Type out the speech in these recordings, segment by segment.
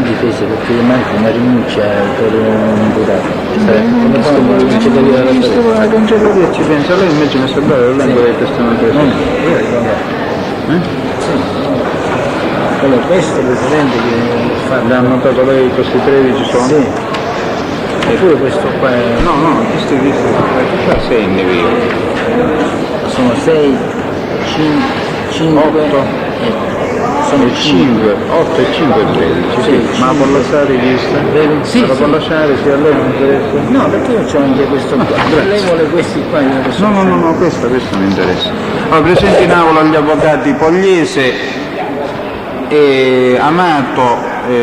difesa perché manca una rinuncia per un imputato. La cancelleria ci pensa, lei invece mi sa dare la lingua del testamento. Allora, questo Presidente che fa... L'ha annotato lei questi 13 sono? Sì. Eppure questo qua è... No, questi qua segni via. Sono 6, 5, 8. sono 5, 8 e 5 13, sì. Ma può lasciare vista? Sì, la può lasciare, se a lei non interessa? No, perché io c'ho anche questo qua. Lei vuole questi qua? No, questo mi interessa. Allora, presenti in aula gli avvocati Pogliese, Amato,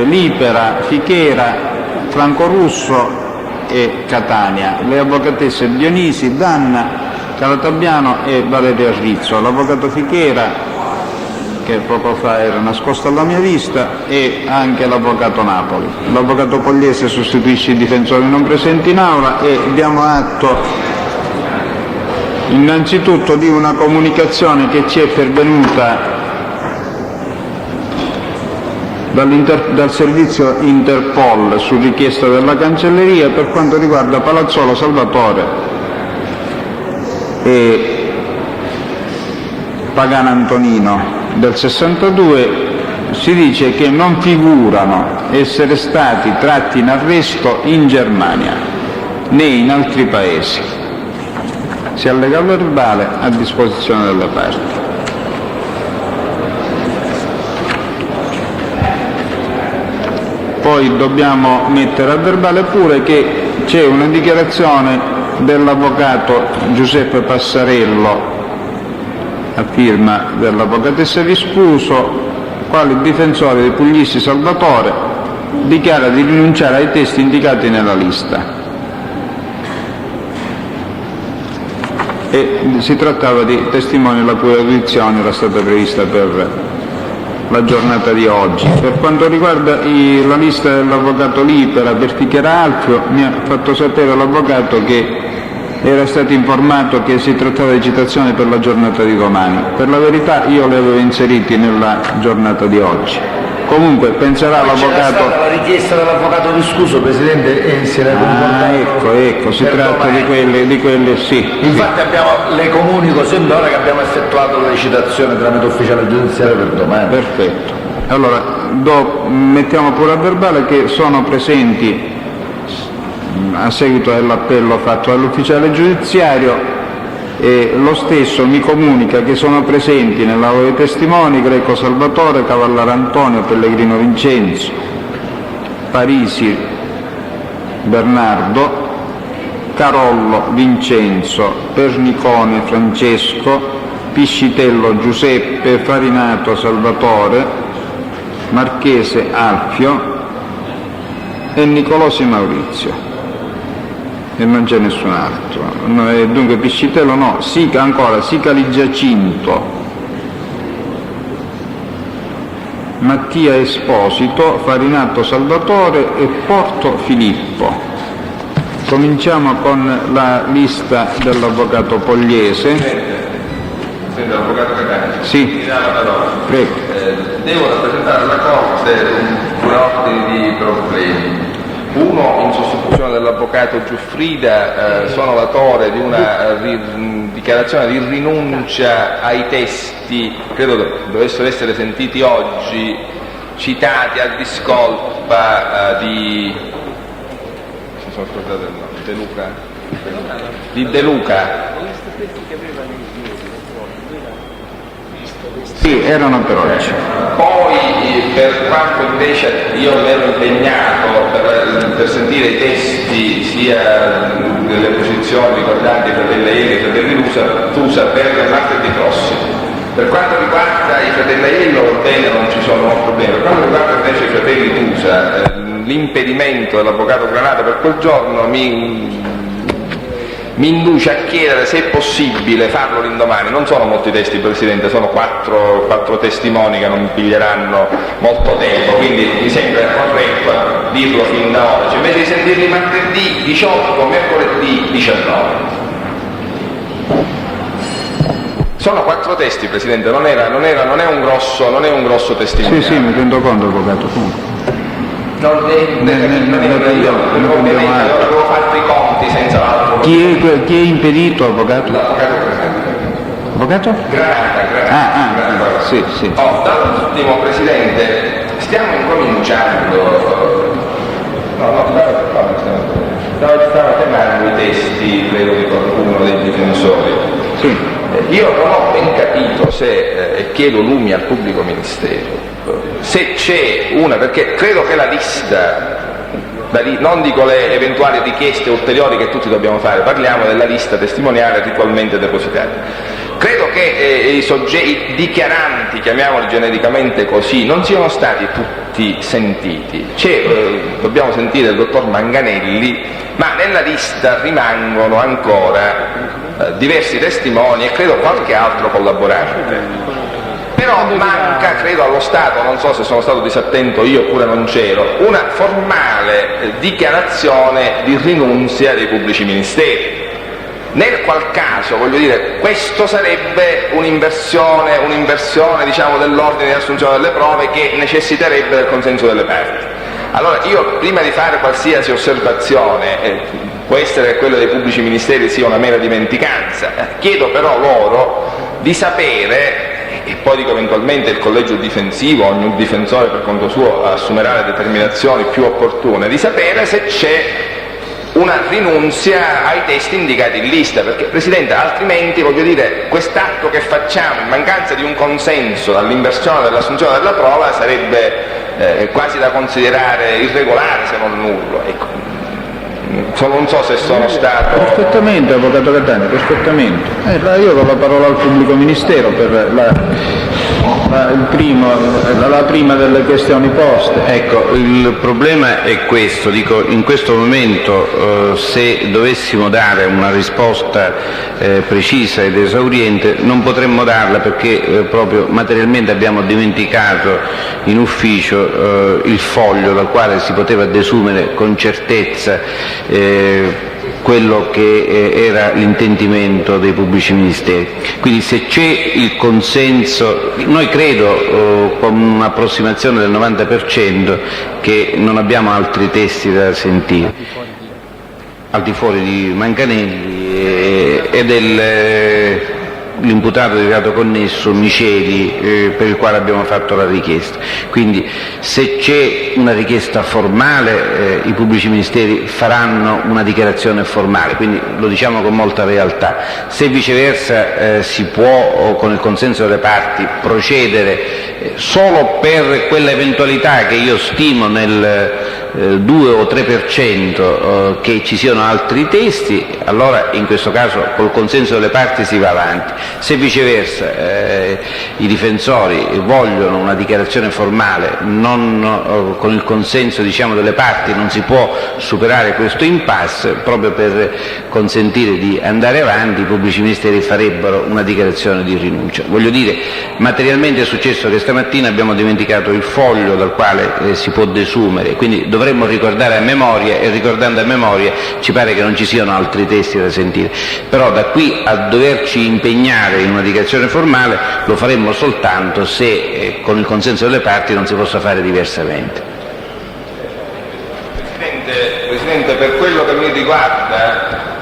Lipera, Fichera, Francorusso e Catania, le avvocatesse Dionisi, Danna, Calatabbiano e Valeria Rizzo. L'avvocato Fichera, che poco fa era nascosto alla mia vista, e anche l'avvocato Napoli. L'avvocato Pogliese sostituisce i difensori non presenti in aula e diamo atto innanzitutto di una comunicazione che ci è pervenuta dal servizio Interpol su richiesta della cancelleria per quanto riguarda Palazzolo Salvatore e Pagano Antonino del 62. Si dice che non figurano essere stati tratti in arresto in Germania né in altri paesi. Si allega verbale a disposizione delle parti. Poi dobbiamo mettere a verbale pure che c'è una dichiarazione dell'avvocato Giuseppe Passarello a firma dell'avvocatessa Viscuso, quale difensore di Puglisi Salvatore dichiara di rinunciare ai testi indicati nella lista. E si trattava di testimoni la cui audizione era stata prevista per la giornata di oggi. Per quanto riguarda la lista dell'avvocato Lipera per Fichera Alfio, mi ha fatto sapere l'avvocato che era stato informato che si trattava di citazione per la giornata di domani. Per la verità io li avevo inseriti nella giornata di oggi. Comunque penserà l'avvocato... La richiesta dell'avvocato Viscuso, Presidente, si era convocato. Ecco, si tratta di quelle sì. Infatti le comunico sempre ora che abbiamo effettuato la citazione tramite ufficiale giudiziario per domani. Perfetto. Allora, mettiamo pure a verbale che sono presenti a seguito dell'appello fatto dall'ufficiale giudiziario, e lo stesso mi comunica che sono presenti nell'aula dei testimoni Greco Salvatore, Cavallara Antonio, Pellegrino Vincenzo, Parisi Bernardo, Carollo Vincenzo, Pernicone Francesco, Piscitello Giuseppe, Farinato Salvatore, Marchese Alfio e Nicolosi Maurizio. E non c'è nessun altro. Dunque Piscitello no, Sicali Giacinto, Mattia Esposito, Farinato Salvatore e Porto Filippo. Cominciamo con la lista dell'avvocato Pogliese. Senta, avvocato Catania. Sì. Prego. Devo rappresentare alla Corte un ordine di problemi. Uno, in sostituzione dell'avvocato Giuffrida, sono l'autore di una dichiarazione di rinuncia ai testi, credo dovessero essere sentiti oggi, citati a discolpa di... si sono scordato il nome, De Luca? Di De Luca. Sì, erano per oggi. Poi per quanto invece io mi ero impegnato per sentire i testi sia delle posizioni riguardanti i fratelli Aiello e i fratelli Tusa per martedì prossimo. Per quanto riguarda i fratelli Aiello, va bene, non ci sono problemi. Per quanto riguarda invece i fratelli Tusa, l'impedimento dell'avvocato Granata per quel giorno mi induce a chiedere se è possibile farlo l'indomani. Non sono molti testi, Presidente, sono quattro testimoni che non piglieranno molto tempo, quindi mi sembra corretto dirlo fin da oggi, invece di sentirli martedì 18, mercoledì 19. Sono 4 testi, Presidente, non è un grosso testimoniale. Sì, mi rendo conto, avvocato. ovviamente ora devo fare i conti senza l'altro. Chi è impedito, avvocato? L'avvocato presente. Avvocato? Granata. Sì. Dall'ultimo Presidente, stiamo incominciando. Stava temendo i testi, credo, di qualcuno dei difensori. Sì. Io non ho ben capito se, e chiedo lumi al pubblico ministero, se c'è una, perché credo che la lista, non dico le eventuali richieste ulteriori che tutti dobbiamo fare, parliamo della lista testimoniale ritualmente depositata. Credo che i dichiaranti, chiamiamoli genericamente così, non siano stati tutti sentiti. Dobbiamo sentire il dottor Manganelli, ma nella lista rimangono ancora diversi testimoni e credo qualche altro collaborante. Però manca, credo allo Stato, non so se sono stato disattento io oppure non c'ero, una formale dichiarazione di rinunzia dei pubblici ministeri. Nel qual caso, voglio dire, questo sarebbe un'inversione diciamo, dell'ordine di assunzione delle prove che necessiterebbe del consenso delle parti. Allora io, prima di fare qualsiasi osservazione, può essere che quello dei pubblici ministeri sia una mera dimenticanza, chiedo però loro di sapere, e poi dico eventualmente il collegio difensivo, ogni difensore per conto suo assumerà le determinazioni più opportune, di sapere se c'è una rinunzia ai testi indicati in lista, perché Presidente, altrimenti, voglio dire, quest'atto che facciamo in mancanza di un consenso all'inversione dell'assunzione della prova sarebbe quasi da considerare irregolare, se non nullo. Ecco. Non so se sono stato... Perfettamente, avvocato Cattaneo, perfettamente. Io do la parola al pubblico ministero per la prima delle questioni poste. Ecco, il problema è questo, dico, in questo momento se dovessimo dare una risposta precisa ed esauriente non potremmo darla perché proprio materialmente abbiamo dimenticato in ufficio il foglio dal quale si poteva desumere con certezza quello che era l'intendimento dei pubblici ministeri. Quindi se c'è il consenso, noi credo con un'approssimazione del 90% che non abbiamo altri testi da sentire, al di fuori di Manganelli e dell'imputato di reato connesso Miceli, per il quale abbiamo fatto la richiesta. Quindi se c'è una richiesta formale i pubblici ministeri faranno una dichiarazione formale, quindi lo diciamo con molta realtà. Se viceversa si può con il consenso delle parti procedere solo per quella eventualità che io stimo nel 2 o 3% che ci siano altri testi, allora in questo caso col consenso delle parti si va avanti. Se viceversa i difensori vogliono una dichiarazione formale con il consenso diciamo delle parti, non si può superare questo impasse, proprio per consentire di andare avanti i pubblici ministeri farebbero una dichiarazione di rinuncia. Voglio dire, materialmente è successo che stamattina abbiamo dimenticato il foglio dal quale si può desumere, quindi dovremmo ricordare a memoria, e ricordando a memoria ci pare che non ci siano altri testi da sentire, però da qui a doverci impegnare in una dichiarazione formale lo faremmo soltanto se con il consenso delle parti non si possa fare diversamente. Presidente, per quello che mi riguarda,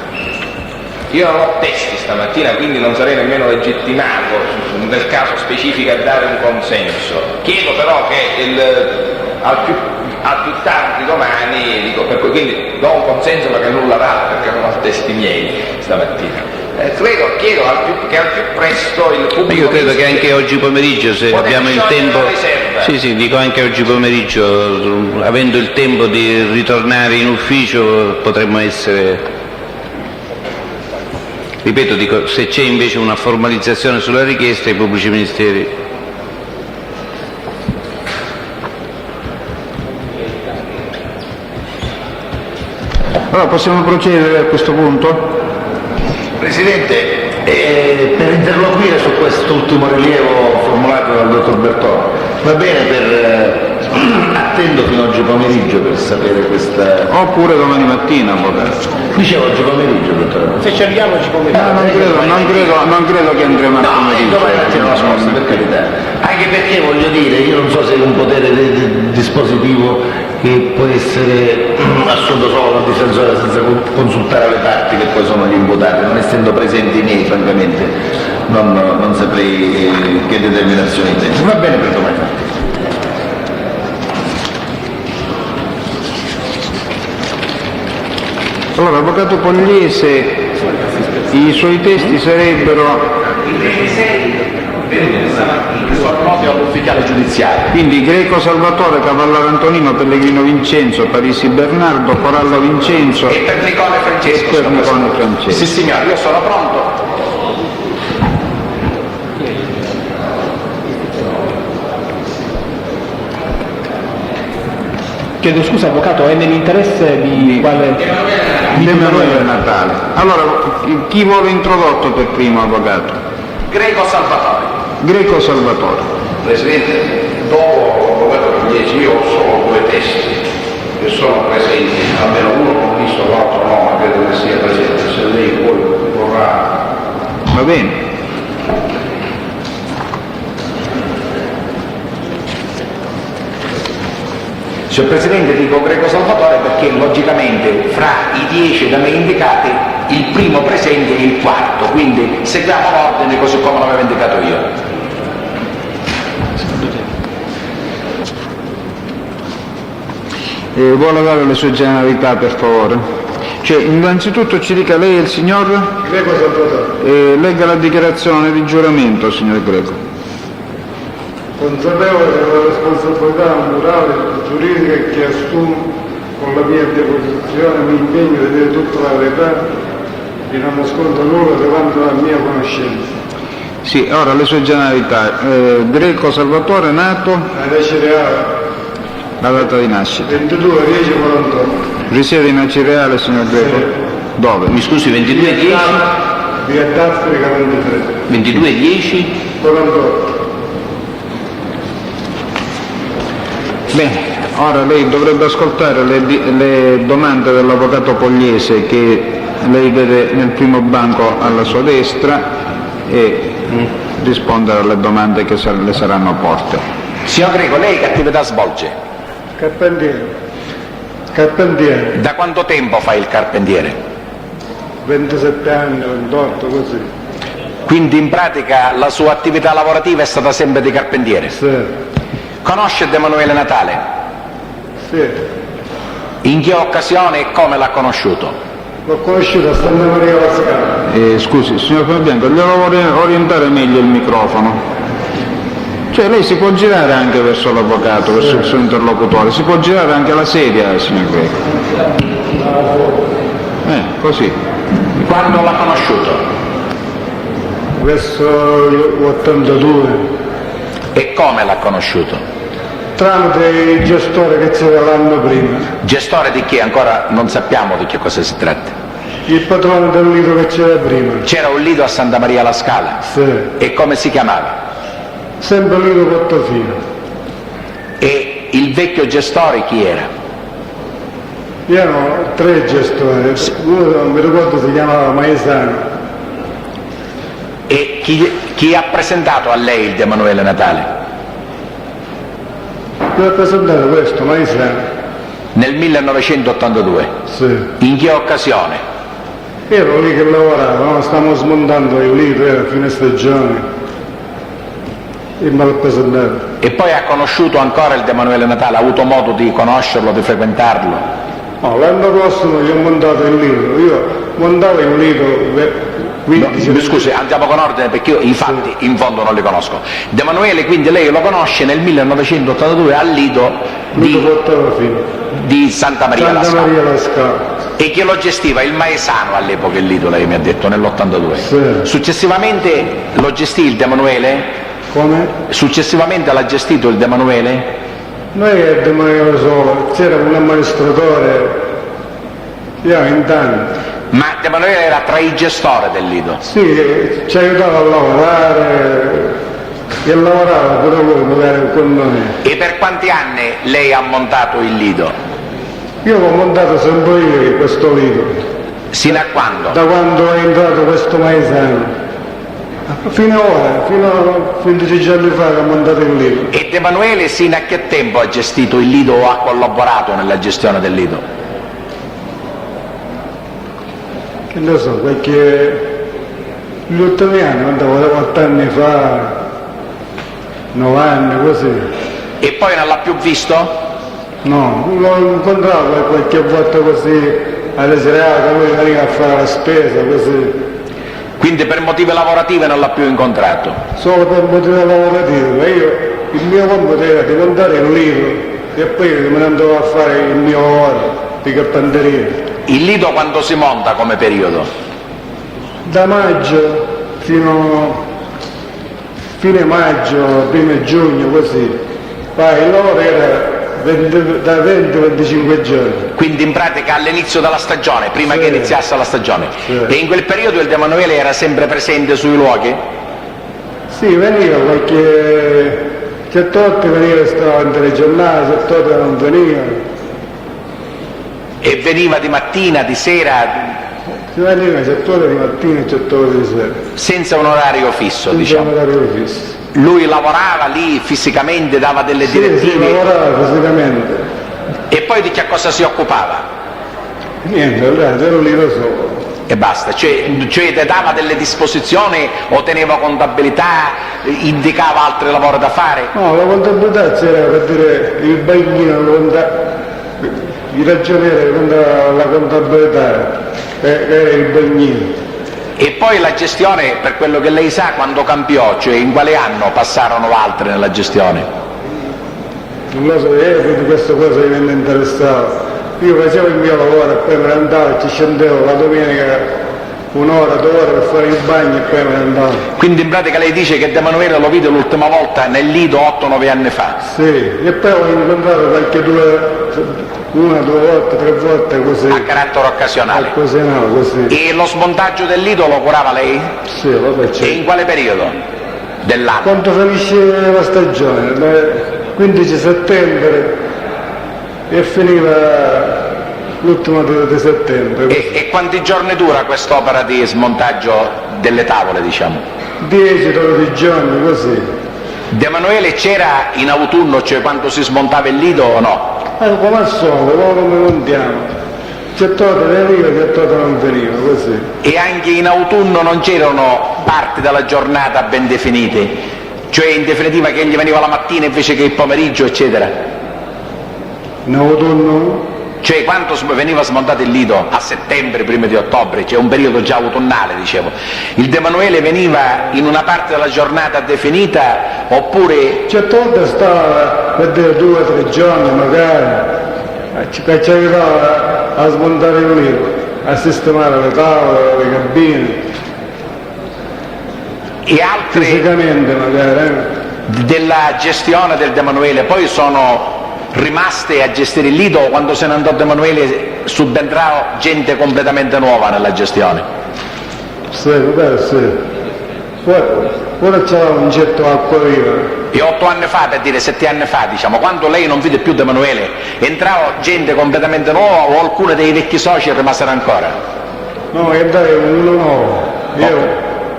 io non ho testi stamattina, quindi non sarei nemmeno legittimato nel caso specifico a dare un consenso. Chiedo però che al più tardi domani, quindi do un consenso perché nulla vale, perché non ho testi miei stamattina. Chiedo che al più presto il pubblico... Io credo che anche oggi pomeriggio, se abbiamo il tempo... Sì, dico anche oggi pomeriggio, avendo il tempo di ritornare in ufficio, potremmo essere... Ripeto, dico, se c'è invece una formalizzazione sulla richiesta, i pubblici ministeri... Allora possiamo procedere a questo punto? Presidente, per interloquire su quest'ultimo rilievo formulato dal dottor Bertone, va bene attendo fino oggi pomeriggio per sapere questa... Oppure domani mattina, avvocato. Dicevo oggi pomeriggio, dottore. Se ci arriviamo oggi pomeriggio. Non credo che andremo a pomeriggio. Domani mattina la scorsa, per carità. Anche perché, voglio dire, io non so se è un potere dispositivo che può essere assunto solo dal difensore senza consultare le parti che poi sono gli imputati, non essendo presenti i miei, francamente non saprei che determinazione intende. Va bene per domani mattina. Allora, avvocato Pogliese, i suoi testi sarebbero... Sono noti all'ufficiale giudiziario. Quindi Greco Salvatore, Cavallaro Antonino, Pellegrino Vincenzo, Parisi Bernardo, Corallo Vincenzo E per Nicone Francesco. e per Nicone Francesco. Sì signore, io sono pronto. Chiedo scusa avvocato, è nell'interesse di quale... Di Emanuele Natale. Allora, chi vuole introdotto per primo, avvocato? Greco Salvatore. Greco Salvatore. Presidente, dopo l'avvocato Pugliese io ho solo due testi che sono presenti, almeno uno non ho visto, l'altro no, ma credo che sia presente, se lei poi vorrà. Va bene. Signor Presidente, dico Greco Salvatore perché logicamente fra i 10 da me indicati il primo presente è il quarto, quindi seguiamo l'ordine così come l'avevo indicato io. Vuole dare le sue generalità, per favore? Cioè, innanzitutto ci dica lei il signor? Greco Salvatore. Legga la dichiarazione di giuramento, signor Greco. Consapevole della responsabilità morale e giuridica che assumo con la mia deposizione, mi impegno a dire tutta la verità e non nascondo nulla davanti alla mia conoscenza. Sì, ora le sue generalità. Greco Salvatore, nato, Alla Cireale, la data di nascita. 22 10 48. Risiede in Acireale, signor Greco? Dove? Mi scusi, 22-10? Via d'Africa 23. 22-10? 48. Bene, ora lei dovrebbe ascoltare le domande dell'avvocato Pogliese che lei vede nel primo banco alla sua destra e rispondere alle domande che le saranno poste. Signor Greco, lei che attività svolge? Carpentiere. Carpentiere. Da quanto tempo fa il carpentiere? 27 anni, 28, così. Quindi in pratica la sua attività lavorativa è stata sempre di carpentiere? Sì. Conosce Emanuele Natale? Sì. In che occasione e come l'ha conosciuto? L'ho conosciuto a Santa Maria la Scala. Scusi, signor Fabianco, glielo vorrei orientare meglio il microfono. Cioè lei si può girare anche verso l'avvocato, verso il suo interlocutore, si può girare anche la sedia, signor Greco. Così. Quando l'ha conosciuto? Verso l'82. E come l'ha conosciuto? Tramite il gestore che c'era l'anno prima. Gestore di chi? Ancora non sappiamo di che cosa si tratta. Il padrone del lido che c'era prima. C'era un lido a Santa Maria la Scala? Sì. E come si chiamava? Sempre lido Portofino. E il vecchio gestore chi era? Erano 3 gestori. Uno non mi ricordo si chiamava Maesano. E chi ha presentato a lei il Emanuele Natale? Mi ha presentato questo, Maesano. Nel 1982? Sì. In che occasione? Ero lì che lavoravo, no? Stavamo smontando il lido, era a fine stagione. E me l'ha presentato. E poi ha conosciuto ancora il Emanuele Natale? Ha avuto modo di conoscerlo, di frequentarlo? No, l'anno prossimo io ho montato il lido. Io montavo il lido... Mi scusi, andiamo con ordine perché io i fatti in fondo non li conosco. De Emanuele quindi lei lo conosce nel 1982 al lido di Santa Maria la Scala. E chi lo gestiva? Il Maesano all'epoca il lido, lei mi ha detto, nell'82. Sì. Successivamente lo gestì il De Emanuele? Come? Successivamente l'ha gestito il De Emanuele? Noi è De Emanuele solo, c'era un amministratore, io in tanti. Ma De Emanuele era tra i gestori del lido? Sì, ci aiutava a lavorare e lavorava pure lui magari con noi. E per quanti anni lei ha montato il lido? Io l'ho montato sempre io questo lido. Sino a quando? Da quando è entrato questo Maesano. Fino a 15 giorni fa che ho montato il lido. E De Manuele sino a che tempo ha gestito il lido o ha collaborato nella gestione del lido? Che ne so, perché gli ultimi anni, quando avevo 8 anni fa, 9 anni, così. E poi non l'ha più visto? No, lo incontravo qualche volta così, alle serate, lui veniva a fare la spesa, così. Quindi per motivi lavorativi non l'ha più incontrato? Solo per motivi lavorativi, io il mio compito era di montare il lido e poi me ne andavo a fare il mio lavoro di carpenteria. Il lido quando si monta come periodo? Da maggio fino fine maggio, primo giugno, così. Poi il lavoro era da 20-25 giorni. Quindi in pratica all'inizio della stagione, prima Sì. che iniziasse la stagione. Sì. E in quel periodo il De Manuele era sempre presente sui luoghi? Sì, veniva perché certe volte veniva, stava in telegiornale, certe volte non veniva. E veniva di mattina, di sera, Si veniva certe volte di mattina e certe volte di sera. senza un orario fisso, Senza diciamo. un orario fisso. Lui lavorava lì fisicamente, dava delle Sì, direttive. lavorava fisicamente. E poi di che cosa si occupava? Niente, allora ero lì da solo. E basta, cioè te dava delle disposizioni o teneva contabilità, indicava altri lavori da fare? No, la contabilità c'era per dire il bagnino, il ragioniere contava la contabilità, era il bagnino. E poi la gestione, per quello che lei sa, quando cambiò, cioè in quale anno passarono altri nella gestione? Non lo so, io di queste cose mi venne interessato. Io facevo il mio lavoro e poi me ne andavo e ci scendevo la domenica 1 ora, 2 ore per fare il bagno e poi me ne andavo. Quindi in pratica lei dice che De Manuele lo vide l'ultima volta nel Lido 8-9 anni fa? Sì, e poi ho incontrato qualche 1, 2 volte, 3 volte così. A carattere occasionale. Così no, così. E lo smontaggio del Lido lo curava lei? Sì, vabbè, E in quale periodo dell'anno? Quando finisce la stagione, il 15 settembre e finiva l'ultimo di settembre. E quanti giorni dura quest'opera di smontaggio delle tavole, diciamo? 10-12 giorni così. De Manuele c'era in autunno, cioè quando si smontava il Lido o no? Come al solito, come montiamo. Certe volte veniva, certe volte non veniva, così. E anche in autunno non c'erano parti della giornata ben definite? Cioè in definitiva che egli veniva la mattina invece che il pomeriggio, eccetera? In autunno? Cioè quando veniva smontato il Lido? A settembre, prima di ottobre, cioè un periodo già autunnale, dicevo. Il De Manuele veniva in una parte della giornata definita oppure... Certe volte stava per dire 2 o 3 giorni magari, ci aiutava a smontare il libro, a sistemare le tavole, le cabine, E altri fisicamente magari. della gestione del De Manuele poi sono rimaste a gestire il Lido o quando se ne andò De Manuele subentrò gente completamente nuova nella gestione? Sì, vabbè, sì. Ora c'era un certo acquavino. E 8 anni fa, per dire 7 anni fa, diciamo, quando lei non vide più De Manuele, entrava gente completamente nuova o alcuni dei vecchi soci rimasero ancora? No, entrare uno nuovo.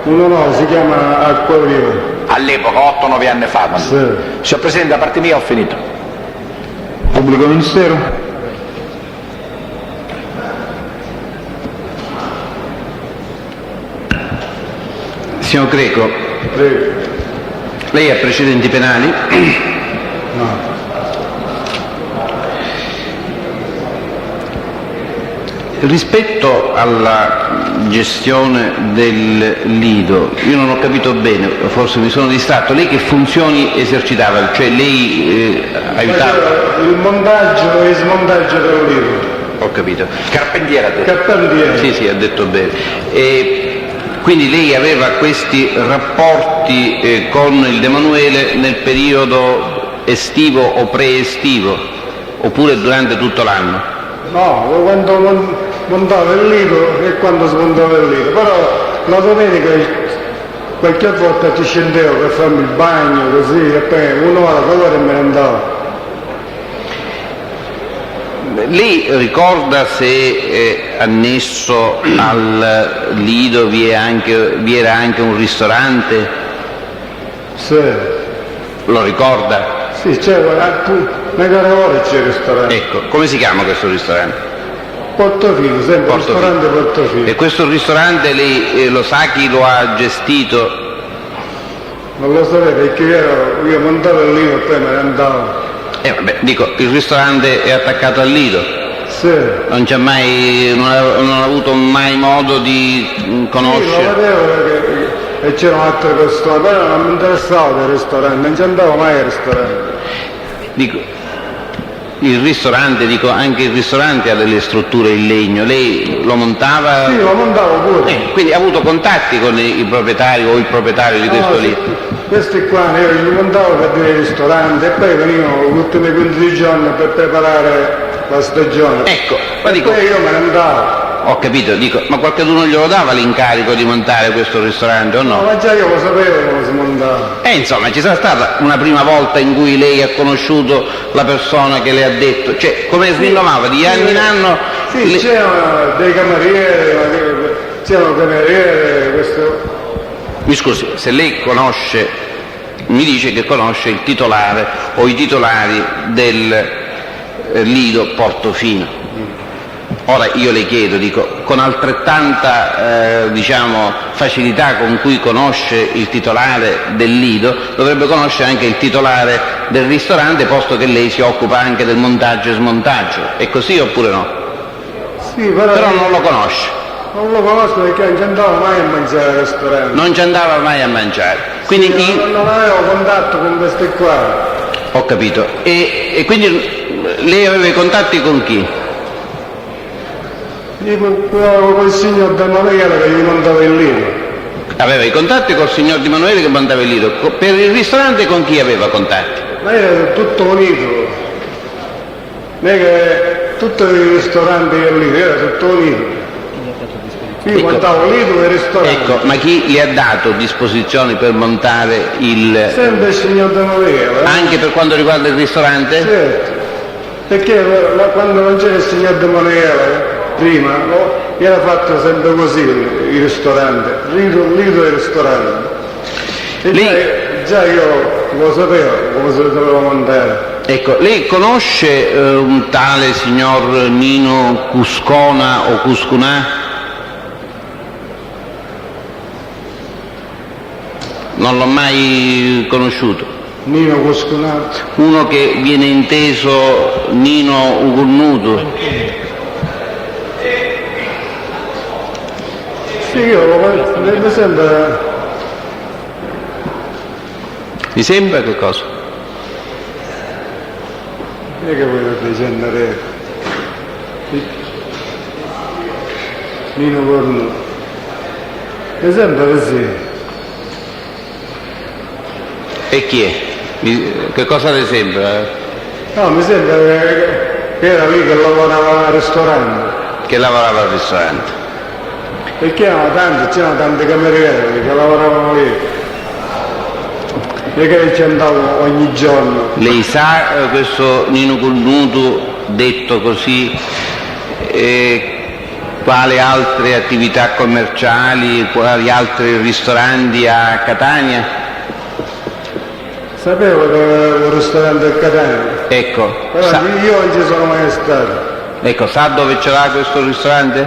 Uno nuovo si chiama acquavino. All'epoca, 8-9 anni fa. Quando... Sì. Signor Presidente, da parte mia ho finito. Pubblico Ministero. Signor Greco, Prego. lei ha precedenti penali? No. Rispetto alla gestione del Lido, io non ho capito bene, forse mi sono distratto, lei che funzioni esercitava? Cioè lei aiutava? Faceva il montaggio e smontaggio del libro. Ho capito. Carpentiere ha detto. Carpentiere. Sì, sì, ha detto bene. E quindi lei aveva questi rapporti con il De Manuele nel periodo estivo o preestivo, oppure durante tutto l'anno? No, quando montava il libro e quando smontava il libro. Però la domenica qualche volta ci scendevo per farmi il bagno così e poi 1 ora, 2 ore e me ne andavo. Lei ricorda se annesso al Lido vi era anche un ristorante? Sì. Lo ricorda? Sì, c'è nelle ore c'è il ristorante. Ecco, come si chiama questo ristorante? Portofino, sempre ristorante Portofino. E questo ristorante lei lo sa chi lo ha gestito? Non lo sapevo perché io montavo il Lido e poi me ne andavo. Vabbè, dico, il ristorante è attaccato al Lido? Sì. Non ha avuto mai modo di conoscere? Sì, lo vedevo e c'erano altre persone, però non mi interessava del ristorante, non ci andavo mai al ristorante. Dico, il ristorante, anche il ristorante ha delle strutture in legno, lei lo montava? Sì, lo montavo pure. Quindi ha avuto contatti con i proprietari o il proprietario di questo sì, Lido? Questi qua io li montavo per dire ristorante e poi venivano gli ultimi 15 giorni per preparare la stagione. Ecco, ma e poi io me ne andavo. Ho capito, ma qualcuno glielo dava l'incarico di montare questo ristorante o no? No, ma già io lo sapevo come si montava. Insomma, ci sarà stata una prima volta in cui lei ha conosciuto la persona che le ha detto, cioè come si rinnovava di anno in anno? Sì, c'erano dei camerieri, questo. Mi scusi, se lei mi dice che conosce il titolare o i titolari del Lido Portofino. Ora io le chiedo, con altrettanta facilità con cui conosce il titolare del Lido, dovrebbe conoscere anche il titolare del ristorante, posto che lei si occupa anche del montaggio e smontaggio. È così oppure no? Sì, però non lo conosce. Non lo conosco perché non ci andavo mai a mangiare al ristorante. Non ci andava mai a mangiare. Quindi sì, non avevo contatto con questi qua. Ho capito. E quindi lei aveva i contatti con chi? Con il signor Emanuele che gli montava il Lido. Aveva i contatti col signor Di Emanuele che montava il Lido. Per il ristorante con chi aveva contatti? Ma era tutto unito. Non è che tutti i ristoranti del Lido era tutto unito. Io montavo Lido e ristorante. Ecco, ma chi le ha dato disposizioni per montare il... Sempre il signor Emanuele. Anche per quanto riguarda il ristorante? Certo. Perché quando non c'era il signor Emanuele prima era fatto sempre così il ristorante, Lido e ristorante. E già io lo sapevo come si doveva montare. Ecco, lei conosce un tale signor Nino Cuscona o Cuscunà? Non l'ho mai conosciuto. Nino Cuscunà? Uno che viene inteso Nino Ugurnutu. Sì, mi sembra... Mi sembra che cosa? Non è che voi lo dicendere... Nino Ugurnutu. Mi sembra così. E chi è? Che cosa le sembra? No, mi sembra che era lì che lavorava al ristorante. Che lavorava al ristorante? Perché c'erano tanti camerieri che lavoravano lì. E che ci andavo ogni giorno. Lei sa questo Nino Ugurnutu, detto così, quali altre attività commerciali, quali altri ristoranti ha a Catania? Sapevo che era un ristorante a Catania. Ecco. Però io non ci sono mai stato. Ecco, sa dove ce l'ha questo ristorante?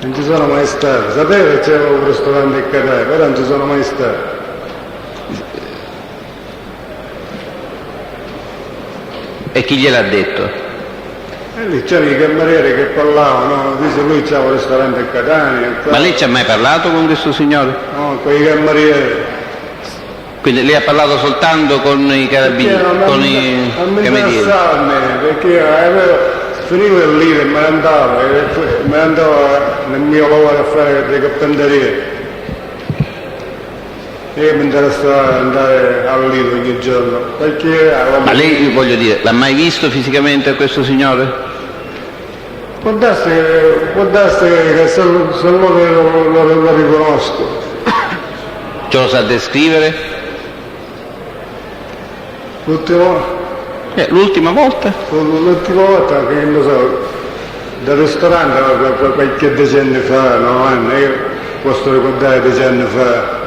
Non ci sono mai stato. Sapevo che c'era un ristorante a Catania, però non ci sono mai stato. E chi gliel'ha detto? E lì c'erano i camerieri che parlavano, dice lui c'ha un ristorante a Catania. Ma lei ci ha mai parlato con questo signore? No, con i camerieri. Quindi lei ha parlato soltanto con i carabinieri, con i camerieri? Non perché finivo il libro e me ne andavo nel mio lavoro a fare le carpenterie. E mi interessava andare al libro ogni giorno. Perché, ma lei, voglio dire, l'ha mai visto fisicamente questo signore? Può darsi che se lo vedo lo riconosco. Ce lo sa descrivere? L'ultima L'ultima volta? L'ultima volta che non so, dal ristorante qualche decenni fa, no? Io posso ricordare decenni fa.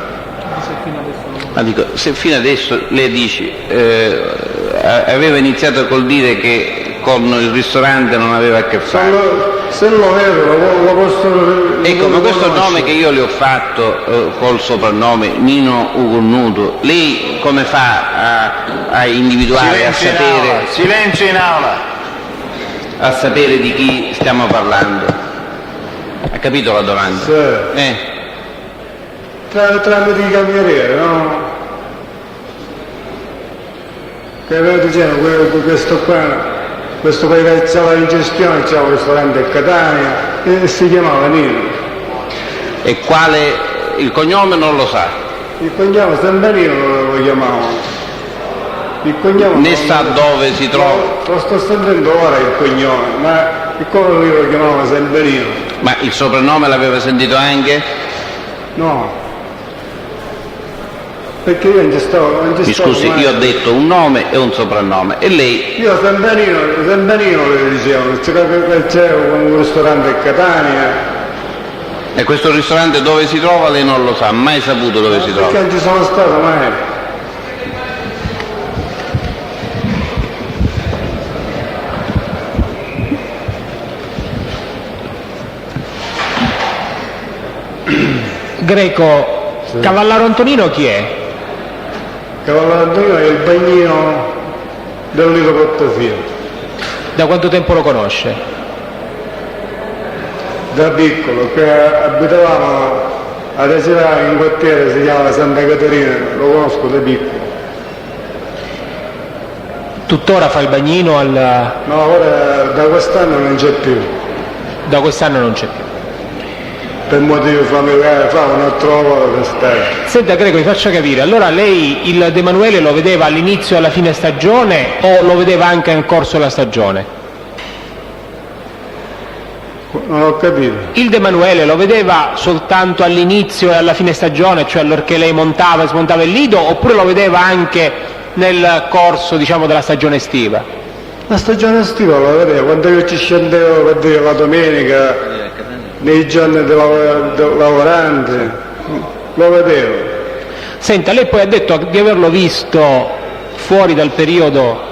Ma dico, se fino adesso lei dice aveva iniziato col dire che con il ristorante non aveva a che fare. Se lo vedo, lo posso... Ecco, ma questo nome che io le ho fatto col soprannome Nino Ugonnuto, lei come fa a individuare, Silenzio in aula. a sapere di chi stiamo parlando? Ha capito la domanda? Sì. Tramite i camerieri, no? Che avevo dicendo, questo paese che c'era in gestione, c'era un ristorante a Catania e si chiamava Nino. E quale, il cognome non lo sa? Il cognome sempre Nino lo chiamavano. Il cognome né sa dove si trova? Lo sto sentendo ora il cognome, ma il cognome lo chiamava sempre Nino. Ma il soprannome l'aveva sentito anche? No. Perché io non ci stavo. Mi scusi, io ho detto un nome e un soprannome e lei? Io sempre Nino le dicevo, c'è un ristorante a Catania. E questo ristorante dove si trova lei non lo sa, mai saputo dove si trova? Perché non ci sono stato mai. Greco, sì. Cavallaro Antonino chi è? Cavallaro Antonino è il bagnino del Lido Portofino. Da quanto tempo lo conosce? Da piccolo, che abitavamo ad Acerà in quartiere, si chiama Santa Caterina, lo conosco da piccolo. Tuttora fa il bagnino al... No, ora da quest'anno non c'è più. Da quest'anno non c'è più. Per motivi familiari fa un altro lavoro per stare. Senta Greco, mi faccia capire, allora lei il De Manuele lo vedeva all'inizio e alla fine stagione o lo vedeva anche nel corso della stagione? Non ho capito. Il De Manuele lo vedeva soltanto all'inizio e alla fine stagione, cioè allorché lei montava e smontava il lido, oppure lo vedeva anche nel corso, diciamo, della stagione estiva? La stagione estiva lo vedevo, quando io ci scendevo per dire la domenica, nei giorni lavorante, lo vedevo. Senta, lei poi ha detto di averlo visto fuori dal periodo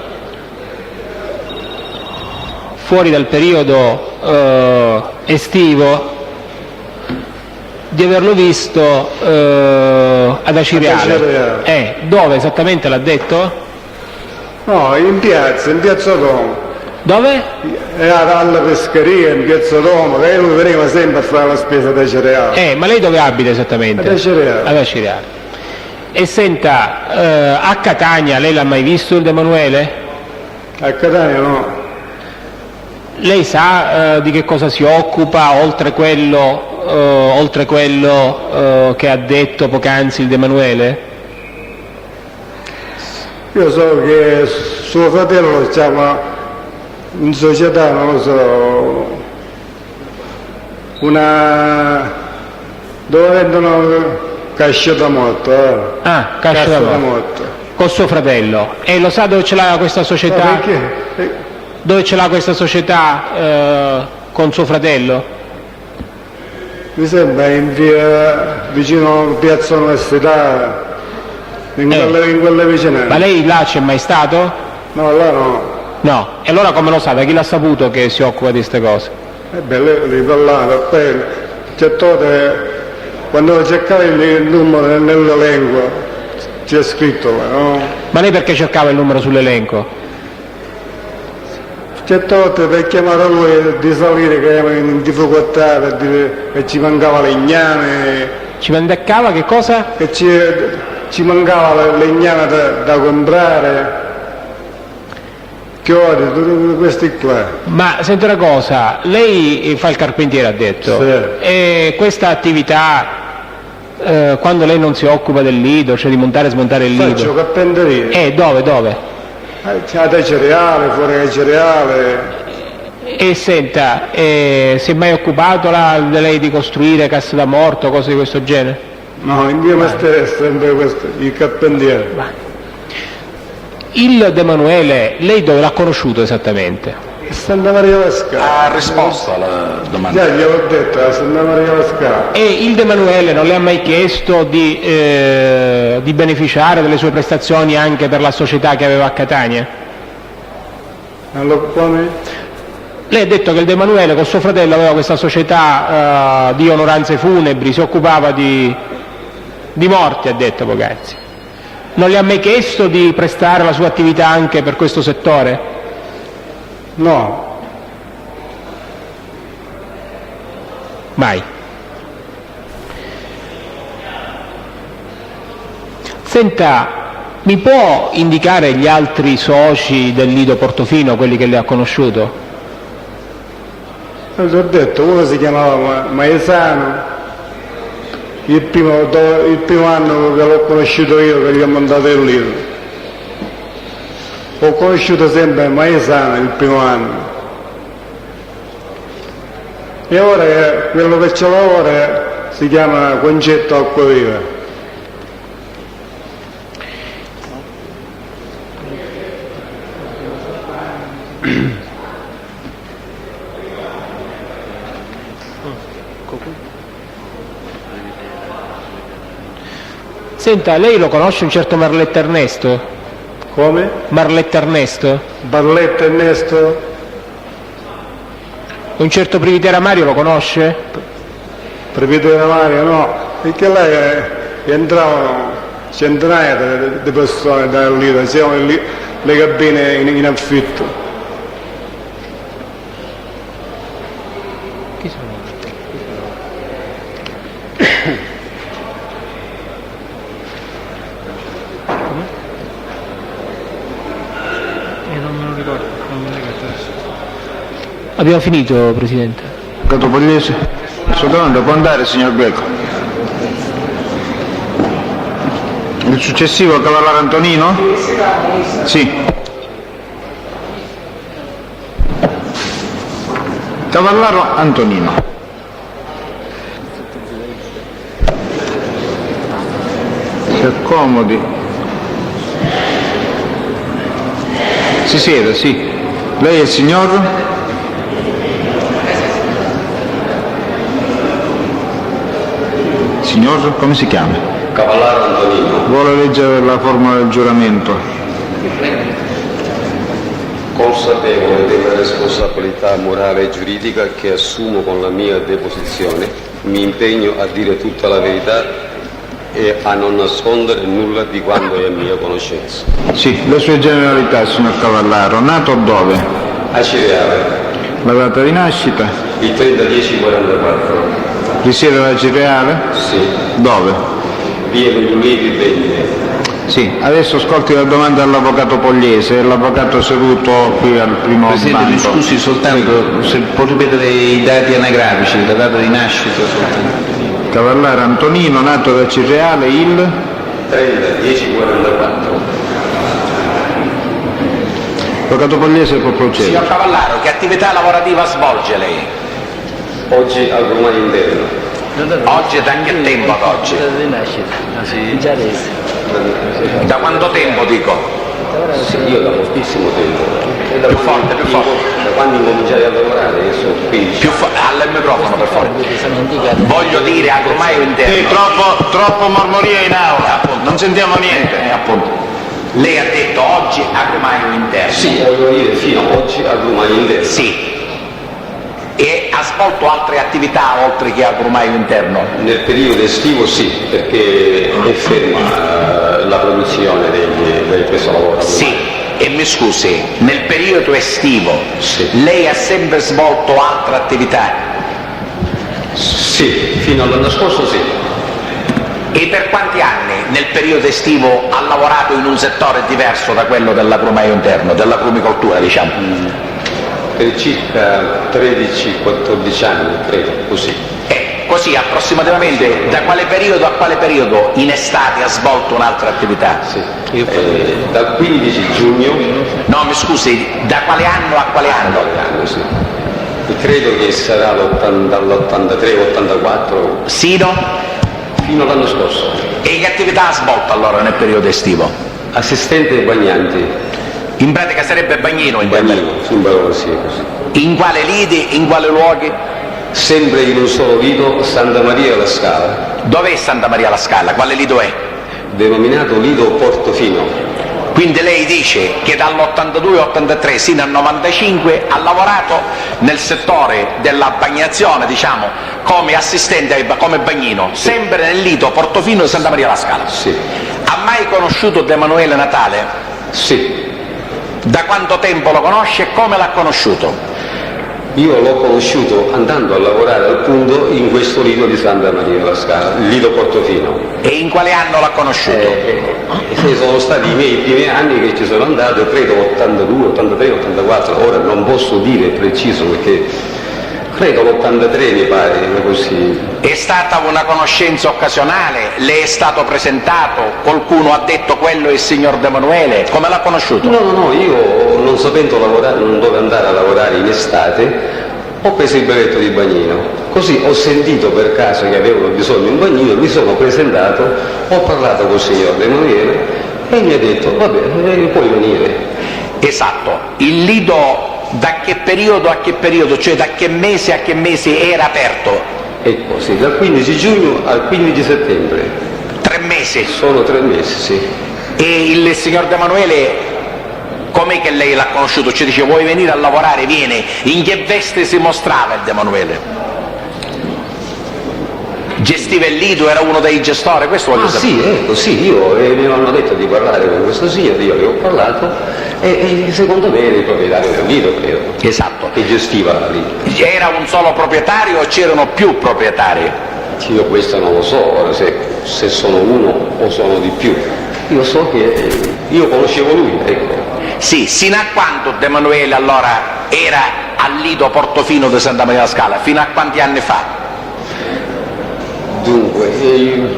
estivo, di averlo visto ad Acireale. Dove esattamente l'ha detto? No, in piazza Roma. Dove? Alla pescheria, in piazza Roma, che lui veniva sempre a fare la spesa da cereali. Ma lei dove abita esattamente? Ad Acireale. Ad Acireale. E senta, a Catania lei l'ha mai visto il De Manuele? A Catania no. Lei sa di che cosa si occupa, oltre quello che ha detto poc'anzi il De Manuele? Io so che suo fratello stava in società, non lo so, dove vendono casce da morto. Casce da morto. Con suo fratello. E lo sa dove ce l'ha questa società? Perché? Dove ce l'ha questa società con suo fratello? Mi sembra in via, vicino a Piazza Università, in quelle vicinanze. Ma lei là c'è mai stato? No, là no. No, e allora come lo sa? Da chi l'ha saputo che si occupa di queste cose? Lei parlava, poi quando cercavi il numero nell'elenco c'è scritto là, no? Ma lei perché cercava il numero sull'elenco? Certe volte per chiamare a lui di salire che era in difficoltà, per dire che ci mancava legname. Ci mancava che cosa? Che ci mancava legname da comprare. Chiodi, tutti questi qua. Ma senti una cosa, lei fa il carpentiere, ha detto. Sì. E questa attività, quando lei non si occupa del lido, cioè di montare e smontare il lido? Faccio carpenteria. Dove? C'è dai cereali, fuori dai cereali. E senta, si è mai occupato lei di costruire casse da morto, cose di questo genere? No, il mio mestiere è sempre questo, il carpentiere. Il De Manuele, lei dove l'ha conosciuto esattamente? Santa Maria la Scala. Ha risposto alla domanda. Già gliel'ho detto, a Santa Maria la Scala. E il De Manuele non le ha mai chiesto di beneficiare delle sue prestazioni anche per la società che aveva a Catania? Allora, come? Lei ha detto che il De Manuele con suo fratello aveva questa società di onoranze funebri, si occupava di morti, ha detto poc'anzi. Non le ha mai chiesto di prestare la sua attività anche per questo settore? No. Mai. Senta, mi può indicare gli altri soci del Lido Portofino, quelli che lei ha conosciuto? Ho detto, uno si chiamava Maesano, il primo anno che l'ho conosciuto io, che gli ho mandato il libro. Ho conosciuto sempre Maesano il primo anno. E ora quello che ce l'ho ora si chiama Concetto Acquaviva. Senta, lei lo conosce un certo Marletta Ernesto? Come? Marletta Ernesto? Barletta Ernesto? Un certo Privitera Mario lo conosce? Previtera Mario no, perché lei entravano centinaia di persone da lì, siamo lì, le cabine in affitto. Chi sono? Non me lo ricordo, non me lo ricordo adesso. Abbiamo finito, Presidente. Avvocato Pogliese, sua domanda può andare, signor Greco. Il successivo Cavallaro Antonino? Sì. Cavallaro Antonino. Si accomodi. Si sieda, sì. Lei è il signor? Signor, come si chiama? Cavallaro Antonino. Vuole leggere la formula del giuramento? Consapevole della responsabilità morale e giuridica che assumo con la mia deposizione, mi impegno a dire tutta la verità e a non nascondere nulla di quanto è a mia conoscenza. Sì, le sue generalità, signor Cavallaro. Nato dove? A Cireale, La data di nascita? il 30/10/44. Risiede a Cireale? Sì, Dove? via degli Ulivi 20. Sì, adesso ascolti la domanda dell'avvocato Pogliese, l'avvocato seduto qui al primo Presidente, mi banco. scusi soltanto, se può ripetere i dati anagrafici, la data di nascita soltanto. Cavallaro Antonino, nato da Cireale il 30/10/44. avvocato Pogliese può procedere. Signor Cavallaro, che attività lavorativa svolge lei? Oggi al Romano Interno. Oggi da che tempo ad oggi? Da quanto tempo dico? Sì, io da moltissimo tempo. E da Più quando- forte, più forte. Da quando incominciai a lavorare, adesso 15. Al microfono per favore. Voglio dire agrumaio interno. Troppo mormoria in aula, non sentiamo niente. Appunto. Lei ha detto oggi agrumaio interno. Sì, voglio dire fino a oggi al Romano Interno. Sì. E ha svolto altre attività oltre che agrumaio interno? Nel periodo estivo sì, perché è ferma la produzione di questo lavoro. Sì. E mi scusi, nel periodo estivo lei ha sempre svolto altre attività? Sì, fino all'anno scorso sì. E per quanti anni nel periodo estivo ha lavorato in un settore diverso da quello dell'agrumaio interno, dell'agrumicoltura diciamo? Per circa 13-14 anni, credo, così. Così approssimativamente da quale periodo a quale periodo in estate ha svolto un'altra attività? Sì. Dal 15 giugno No, mi scusi, da quale anno a quale anno? all'anno, sì. E credo che sarà dall'83-84 Sino? fino all'anno scorso. E che attività ha svolto allora nel periodo estivo? Assistente ai bagnanti. In pratica sarebbe Bagnino in Bagnino, in parola sì, così. In quale lidi, in quale luoghi? Sempre in un solo lido, Santa Maria la Scala, Dov'è Santa Maria la Scala? Quale lido è? denominato lido Portofino. Quindi lei dice che dall'82-83 sino al 95 ha lavorato nel settore della bagnazione, diciamo, come assistente, come bagnino, sempre nel lido Portofino di Santa Maria la Scala. Sì. Ha mai conosciuto De Emanuele Natale? Sì. Da quanto tempo lo conosce e come l'ha conosciuto? Io l'ho conosciuto andando a lavorare al punto in questo lido di Santa Maria la Scala, il lido Portofino. E in quale anno l'ha conosciuto? Sono stati i miei primi anni che ci sono andato, credo 82, 83, 84, ora non posso dire preciso perché credo l'83 mi pare, così. È stata una conoscenza occasionale? Le è stato presentato? Qualcuno ha detto quello è il signor De Emanuele? Come l'ha conosciuto? No, io non sapendo lavorare, non dovevo andare a lavorare in estate, ho preso il brevetto di bagnino. Così ho sentito per caso che avevano bisogno di un bagnino, mi sono presentato, ho parlato col signor De Emanuele e mi ha detto, vabbè, puoi venire. Esatto. Il lido da che periodo a che periodo, cioè da che mese a che mese era aperto? Ecco, sì, dal 15 giugno al 15 settembre. 3 mesi. Sono 3 mesi, sì. E il signor De Emanuele, com'è che lei l'ha conosciuto? Ci dice, vuoi venire a lavorare? Viene. In che veste si mostrava il De Emanuele? Gestiva il lido, era uno dei gestori? Questo voglio sapere. Sì, ecco, sì, mi hanno detto di parlare con questo signore, io gli ho parlato e secondo me era il proprietario del lido, credo. Esatto. Che gestiva lì. Era un solo proprietario o c'erano più proprietari? Io questo non lo so, ora se sono uno o sono di più. Io so che io conoscevo lui, ecco. Sì, sino a quando De Emanuele allora era al lido Portofino di Santa Maria la Scala? Fino a quanti anni fa? Dunque,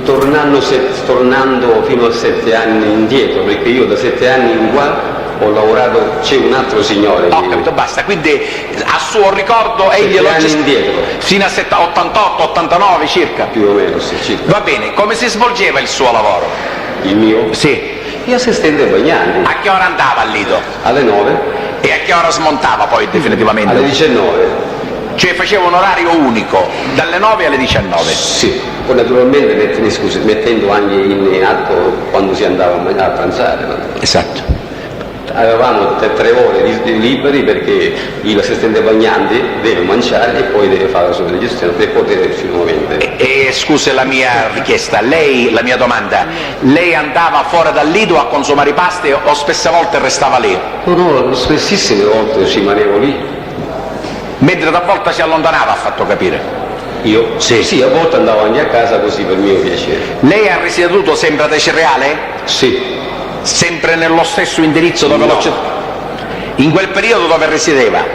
tornando fino a 7 anni indietro, perché io da 7 anni in qua ho lavorato, c'è un altro signore. Ho capito, basta, quindi a suo ricordo egli lo indietro. Fino a 88, 89 circa? Più o meno, sì, circa. Va bene, come si svolgeva il suo lavoro? Il mio? Sì. Io assistente bagnanti. A che ora andava al lido? Alle 9. E a che ora smontava poi definitivamente? Alle 19. Cioè faceva un orario unico, dalle 9 alle 19? Sì, poi naturalmente mettendo anche in atto quando si andava a pranzare. Esatto. Avevamo 3 ore liberi perché l'assistente bagnante deve mangiare e poi deve fare la sua digestione per poter nuovamente. E scusi la mia richiesta, la mia domanda, lei andava fuori dal lido a consumare i pasti o spesse volte restava lì? No, spessissime volte ci rimanevo lì. Mentre talvolta si allontanava, ha fatto capire. Io? Sì, a volte andavo anche a casa così per mio piacere. Lei ha risieduto sempre ad Cereale? Sì. Sempre nello stesso indirizzo dove No. In quel periodo dove risiedeva?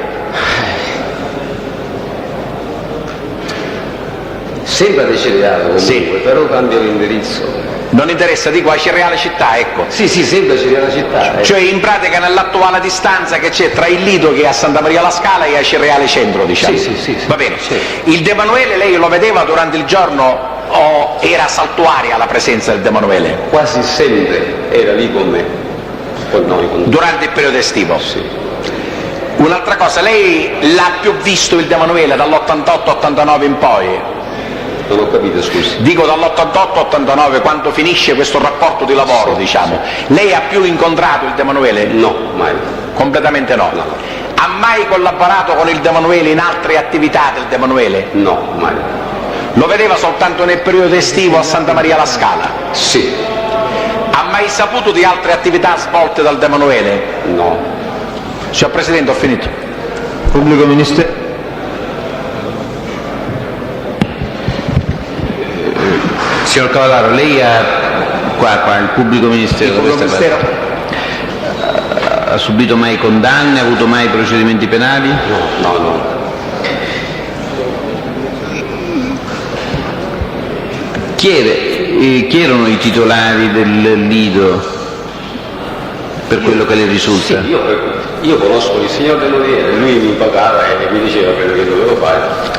Sempre ad Cereale comunque, Sì. però cambio l'indirizzo. Non interessa, dico a Cereale città, ecco. Sì, sempre a Cereale città. Cioè in pratica nell'attuale distanza che c'è tra il lido che è a Santa Maria la Scala e a Cereale centro, diciamo. Sì. Va bene. Sì. Il De Emanuele lei lo vedeva durante il giorno o era saltuaria la presenza del De Emanuele? Quasi sempre era lì con me, con noi. Durante il periodo estivo? Sì. Un'altra cosa, lei l'ha più visto il De Emanuele dall'88-89 in poi? Non ho capito, scusi. Dico dall'88-89 quando finisce questo rapporto di lavoro, diciamo. Lei ha più incontrato il De Emanuele? No, mai. Completamente no. No. Ha mai collaborato con il De Emanuele in altre attività del De Emanuele? No, mai. Lo vedeva soltanto nel periodo estivo a Santa Maria la Scala? Sì. Ha mai saputo di altre attività svolte dal De Emanuele? No. Signor Presidente, ho finito. Pubblico Ministero. Signor Cavallaro, lei ha qua il pubblico ministero, ha subito mai condanne, ha avuto mai procedimenti penali? No. Chi erano i titolari del lido, per quello che le risulta? Sì, io conosco il signor De Emanuele, lui mi pagava e mi diceva quello che dovevo fare.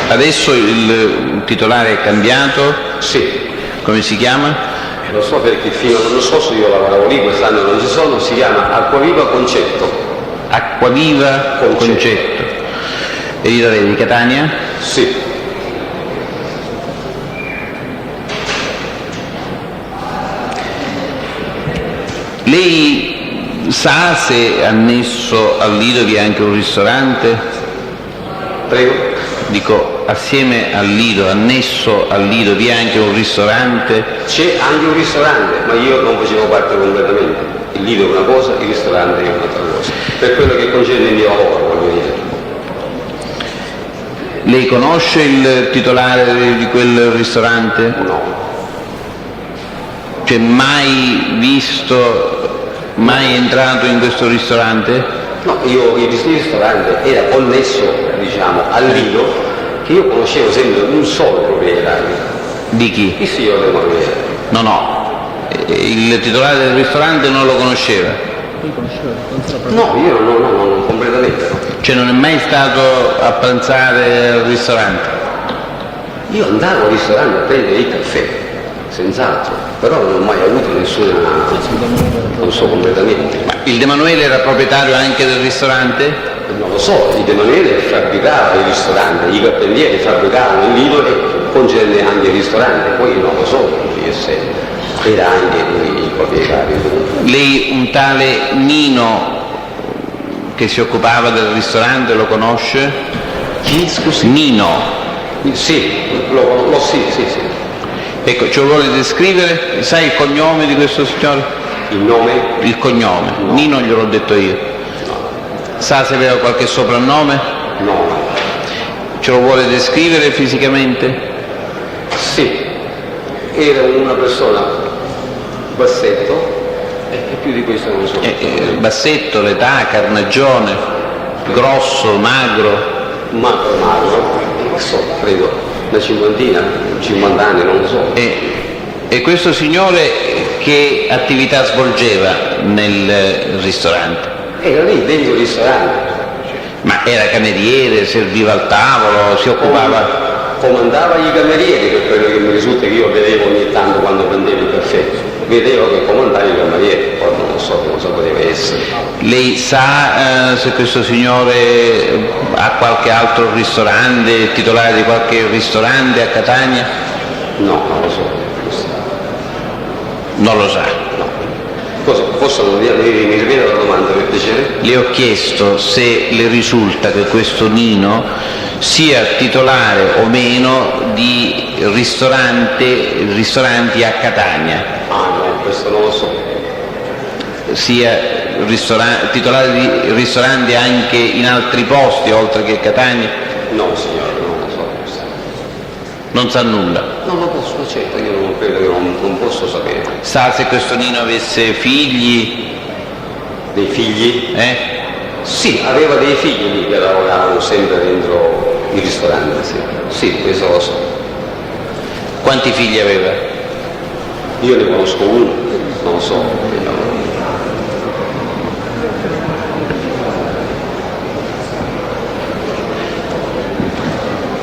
Adesso il titolare è cambiato? Sì. Come si chiama? Lo so perché fino all'anno scorso io lavoravo lì, quest'anno non ci sono, si chiama Acquaviva Concetto. Acquaviva Concetto. Editore di Catania? Sì. Lei sa se annesso al Lido vi è anche un ristorante? Prego? Dico, assieme al Lido, annesso al Lido, vi è anche un ristorante? C'è anche un ristorante, ma io non facevo parte completamente. Il Lido è una cosa, il ristorante è un'altra cosa. Per quello che concerne il mio lavoro, voglio dire. Lei conosce il titolare di quel ristorante? No. Cioè mai visto, mai entrato in questo ristorante? No, il ristorante era connesso, diciamo, al Lido, che io conoscevo sempre un solo proprietario. Di chi? Il signor De Manuele. No. Il titolare del ristorante non lo conosceva? No, io non completamente no. Cioè non è mai stato a pranzare al ristorante? Io andavo al ristorante a prendere il caffè, senz'altro, però non ho mai avuto nessuna, non so completamente. Ma il De Manuele era proprietario anche del ristorante? Non lo so, il De Manuele fabbricava il ristorante, i cappellieri fabbricavano il Lido e concerne anche il ristorante, poi non lo so se era anche lui il proprietario. Lei un tale Nino che si occupava del ristorante lo conosce? Chi, scusi? Nino. Sì, sì. Ecco, ce lo vuole descrivere? Sai il cognome di questo signore? Il nome? Il cognome. No. Nino gliel'ho detto io. Sa se aveva qualche soprannome? No. Ce lo vuole descrivere fisicamente? Sì, era una persona bassetto e più di questo non so. Bassetto, l'età, carnagione, grosso, magro? Magro, non so, credo una cinquantina, 50 anni, non lo so. E questo signore che attività svolgeva nel ristorante? Era lì dentro il ristorante. Ma era cameriere, serviva al tavolo, si occupava? Comandava i camerieri, per quello che mi risulta che io vedevo ogni tanto quando prendevo il caffè. Vedevo che comandava i camerieri, poi non so cosa poteva essere. Lei sa se questo signore ha qualche altro ristorante, titolare di qualche ristorante a Catania? No, non lo so. Non lo sa? No. Cosa? Mi ripete la domanda per piacere? Le ho chiesto se le risulta che questo Nino sia titolare o meno di ristoranti a Catania. Ah no, questo non lo so. Sia titolare di ristoranti anche in altri posti oltre che Catania? No signore, non lo so. Non sa nulla? Non lo posso, certo, io non credo che non posso sapere. Sa se questo Nino avesse figli? Dei figli? Sì. Aveva dei figli lì che lavoravano sempre dentro il ristorante, sì. Sì, questo lo so. Quanti figli aveva? Io ne conosco uno, non lo so.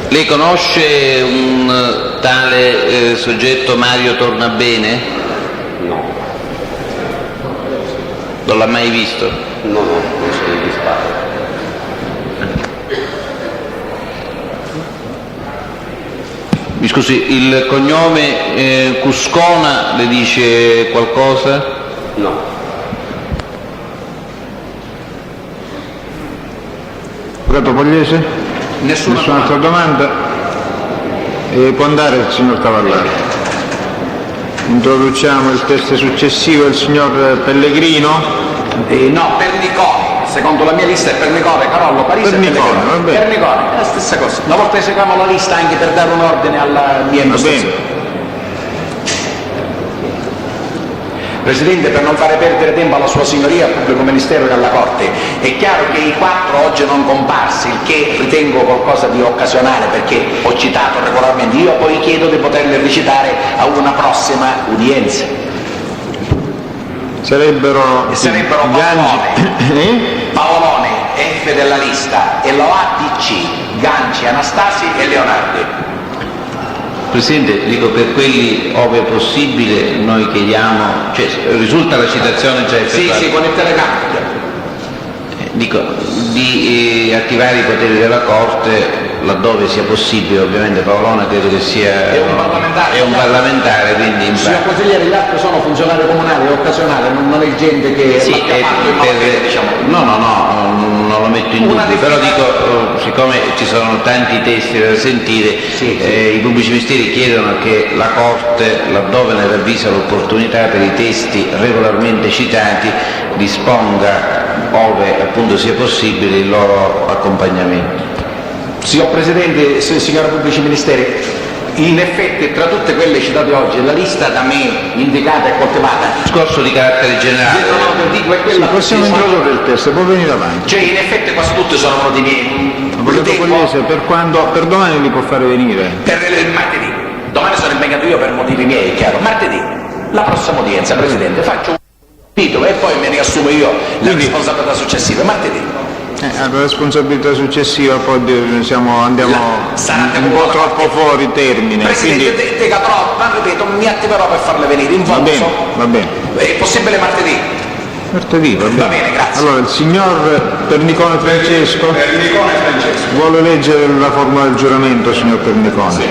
Lei conosce un tale soggetto Mario Tornabene? No. Non l'ha mai visto? No, non so di chi parla. Mi scusi, il cognome Cuscona le dice qualcosa? No. Avvocato Pogliese? Nessuna altra domanda? Può andare il signor Cavallari. Introduciamo il test successivo del signor Pellegrino. No, Pernicone. Secondo la mia lista è Pernicone, Carollo, Parisi e Pernicone, va bene. Pernicone, è la stessa cosa. Una volta eseguiamo la lista anche per dare un ordine alla mia impostazione. Presidente, per non fare perdere tempo alla sua signoria, al pubblico ministero e alla Corte, è chiaro che i 4 oggi non comparsi, il che ritengo qualcosa di occasionale perché ho citato regolarmente, io poi chiedo di poterli recitare a una prossima udienza. Sarebbero Paolone, F della lista, e lo ADC, Ganci, Anastasi e Leonardi. Presidente, dico per quelli ove possibile noi chiediamo, cioè risulta la citazione già effettuata? Sì, con il telecamera. Dico, di attivare i poteri della Corte laddove sia possibile. Ovviamente Paolona credo che sia È un parlamentare, quindi signor consigliere, gli altri sono funzionari comunali occasionali, non è gente che sì, diciamo. no, non lo metto in dubbio, però dico, siccome ci sono tanti testi da sentire, i pubblici ministeri chiedono che la Corte, laddove ne ravvisa l'opportunità per i testi regolarmente citati, disponga, ove appunto sia possibile, il loro accompagnamento. Signor Presidente, signori pubblici ministeri, in effetti tra tutte quelle citate oggi, la lista da me indicata e coltivata, Discorso di carattere generale. è quella. Possiamo introdurre il testo, può venire avanti. Cioè, in effetti quasi tutti sono venuti miei. Avvocato Pogliese, per domani li può fare venire? Per il martedì. Domani sono impegnato io per motivi miei, chiaro. Martedì, la prossima udienza, Presidente, faccio un titolo e poi me ne assumo io la responsabilità successiva. Martedì. La responsabilità successiva poi andiamo un po' troppo fuori termine. Presidente, quindi... ripeto, mi attiverò per farle venire in fondo. Va bene. È possibile martedì? Martedì, va bene. Va bene, grazie. Allora, il signor Pernicone Francesco vuole leggere la formula del giuramento, signor Pernicone. Sì.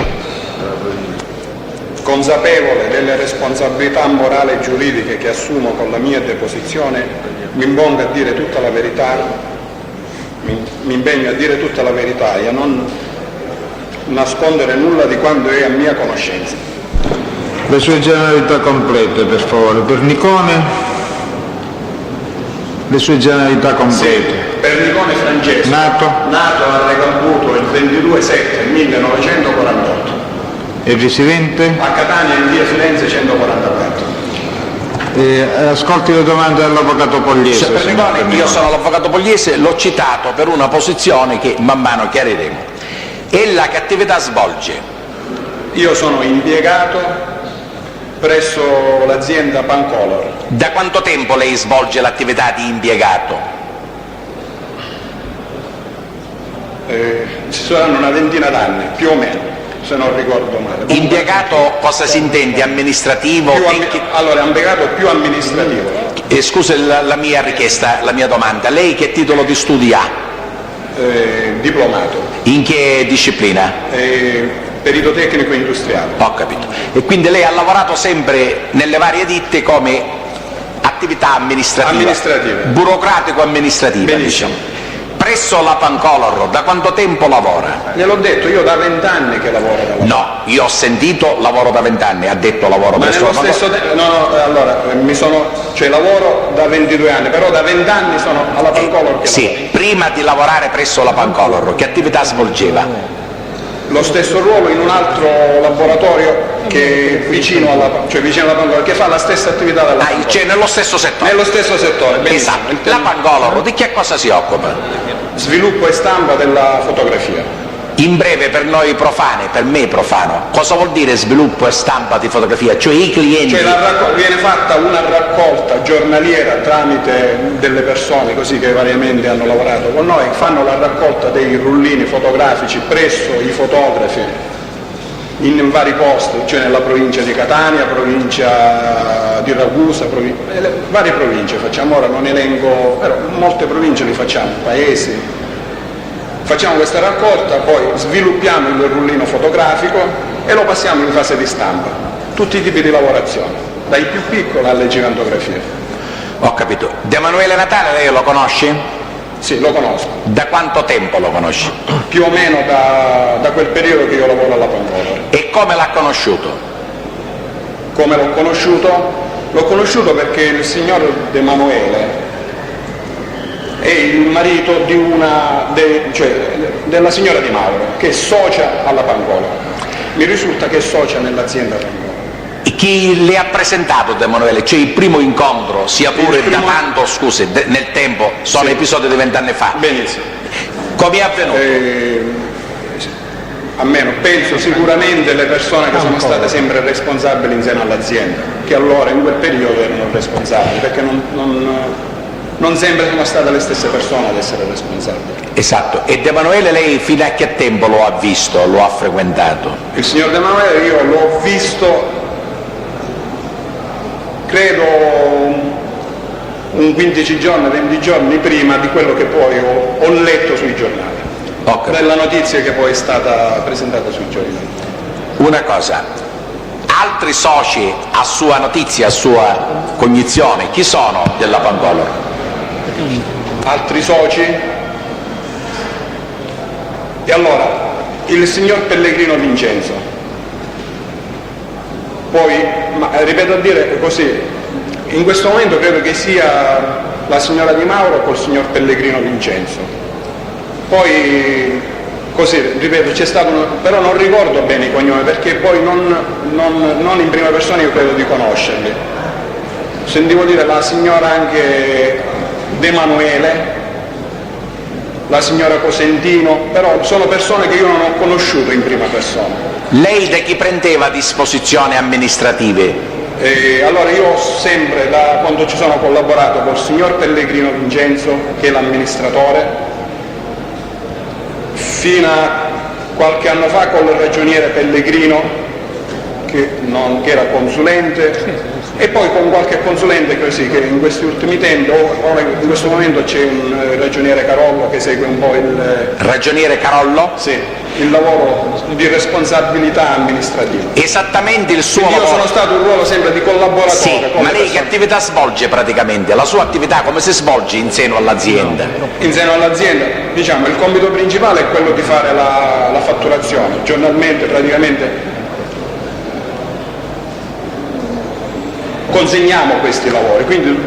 Consapevole delle responsabilità morali e giuridiche che assumo con la mia deposizione, mi impongo a dire tutta la verità. Mi impegno a dire tutta la verità e a non nascondere nulla di quanto è a mia conoscenza. Le sue generalità complete, per favore. Pernicone, le sue generalità complete. Sì. Pernicone Francesco. Nato a Recalbuto il 22/7/1948. e residente? A Catania in via Firenze 144. Ascolti le domande dell'avvocato Pogliese. Signor Pernicone, io sono l'avvocato Pogliese, l'ho citato per una posizione che man mano chiariremo. Ella che attività svolge? Io sono impiegato presso l'azienda Pancolor. Da quanto tempo lei svolge l'attività di impiegato? Ci saranno una ventina d'anni, più o meno, se non ricordo male. Impiegato cosa si intende? Amministrativo? Allora, impiegato più amministrativo. Scusi la mia richiesta, la mia domanda. Lei che titolo di studi ha? Diplomato. In che disciplina? Perito tecnico industriale. Ho capito. E quindi lei ha lavorato sempre nelle varie ditte come attività amministrativa? Burocratico-amministrativa. Benissimo. Diciamo. Presso la Pancolor da quanto tempo lavora? Gliel'ho detto, io da 20 anni che lavoro da lavoro. No, io ho sentito lavoro da 20 anni, ha detto lavoro Ma presso nello la stesso allora, lavoro da 22 anni, però da 20 anni sono alla Pancolor che sì, lavoro. Prima di lavorare presso la Pancolor, che attività svolgeva? Lo stesso ruolo in un altro laboratorio che è vicino alla Pancolor, che fa la stessa attività della Pancolor. Cioè nello stesso settore? Nello stesso settore, benissimo. Esatto. La Pancolor di che cosa si occupa? Sviluppo e stampa della fotografia. In breve, per noi profani, per me profano, cosa vuol dire sviluppo e stampa di fotografia? Cioè i clienti... viene fatta una raccolta giornaliera tramite delle persone così che variamente hanno lavorato con noi, fanno la raccolta dei rullini fotografici presso i fotografi in vari posti, cioè nella provincia di Catania, provincia di Ragusa, varie province facciamo, ora non elenco, però molte province li facciamo, paesi. Facciamo questa raccolta, poi sviluppiamo il rullino fotografico e lo passiamo in fase di stampa. Tutti i tipi di lavorazione, dai più piccoli alle gigantografie. Ho capito. De Emanuele Natale lei lo conosce? Sì, lo conosco. Da quanto tempo lo conosci? Più o meno da quel periodo che io lavoro alla Pancolor. E come l'ha conosciuto? Come l'ho conosciuto? L'ho conosciuto perché il signor De Emanuele è il marito della signora Di Mauro, che è socia alla Pancolor. Mi risulta che è socia nell'azienda Pancolor. Chi le ha presentato De Emanuele? Cioè il primo incontro, sia pure da tanto, scusi, nel tempo, sono episodi di 20 anni fa. Benissimo. Come è avvenuto? A meno, penso sicuramente le persone che sono state sempre responsabili insieme all'azienda, che allora in quel periodo erano responsabili, perché non non sempre sono state le stesse persone ad essere responsabili. Esatto. E De Manuele lei fino a che tempo lo ha visto, lo ha frequentato? Il signor De Manuele io l'ho visto, credo, un 15 giorni, 20 giorni prima di quello che poi ho letto sui giornali, della notizia che poi è stata presentata sui giornali. Una cosa, altri soci a sua notizia, a sua cognizione, chi sono della Pancolor? Altri soci? E allora, il signor Pellegrino Vincenzo, poi, ripeto a dire così, in questo momento credo che sia la signora Di Mauro col signor Pellegrino Vincenzo, poi così, ripeto, c'è stato però non ricordo bene i cognomi perché poi non in prima persona io credo di conoscerli. Sentivo dire la signora anche De Manuele, la signora Cosentino, però sono persone che io non ho conosciuto in prima persona. Lei da chi prendeva disposizioni amministrative? Allora io ho sempre, da quando ci sono collaborato col signor Pellegrino Vincenzo, che è l'amministratore, fino a qualche anno fa col ragioniere Pellegrino, che era consulente, e poi con qualche consulente così, che in questi ultimi tempi, ora in questo momento c'è un ragioniere Carollo che segue un po' il... Ragioniere Carollo? Sì, il lavoro di responsabilità amministrativa. Esattamente il suo Quindi lavoro. io sono stato un ruolo sempre di collaboratore. Sì, ma lei che attività svolge praticamente? La sua attività come si svolge in seno all'azienda? In seno all'azienda, diciamo, il compito principale è quello di fare la fatturazione, giornalmente praticamente consegniamo questi lavori, quindi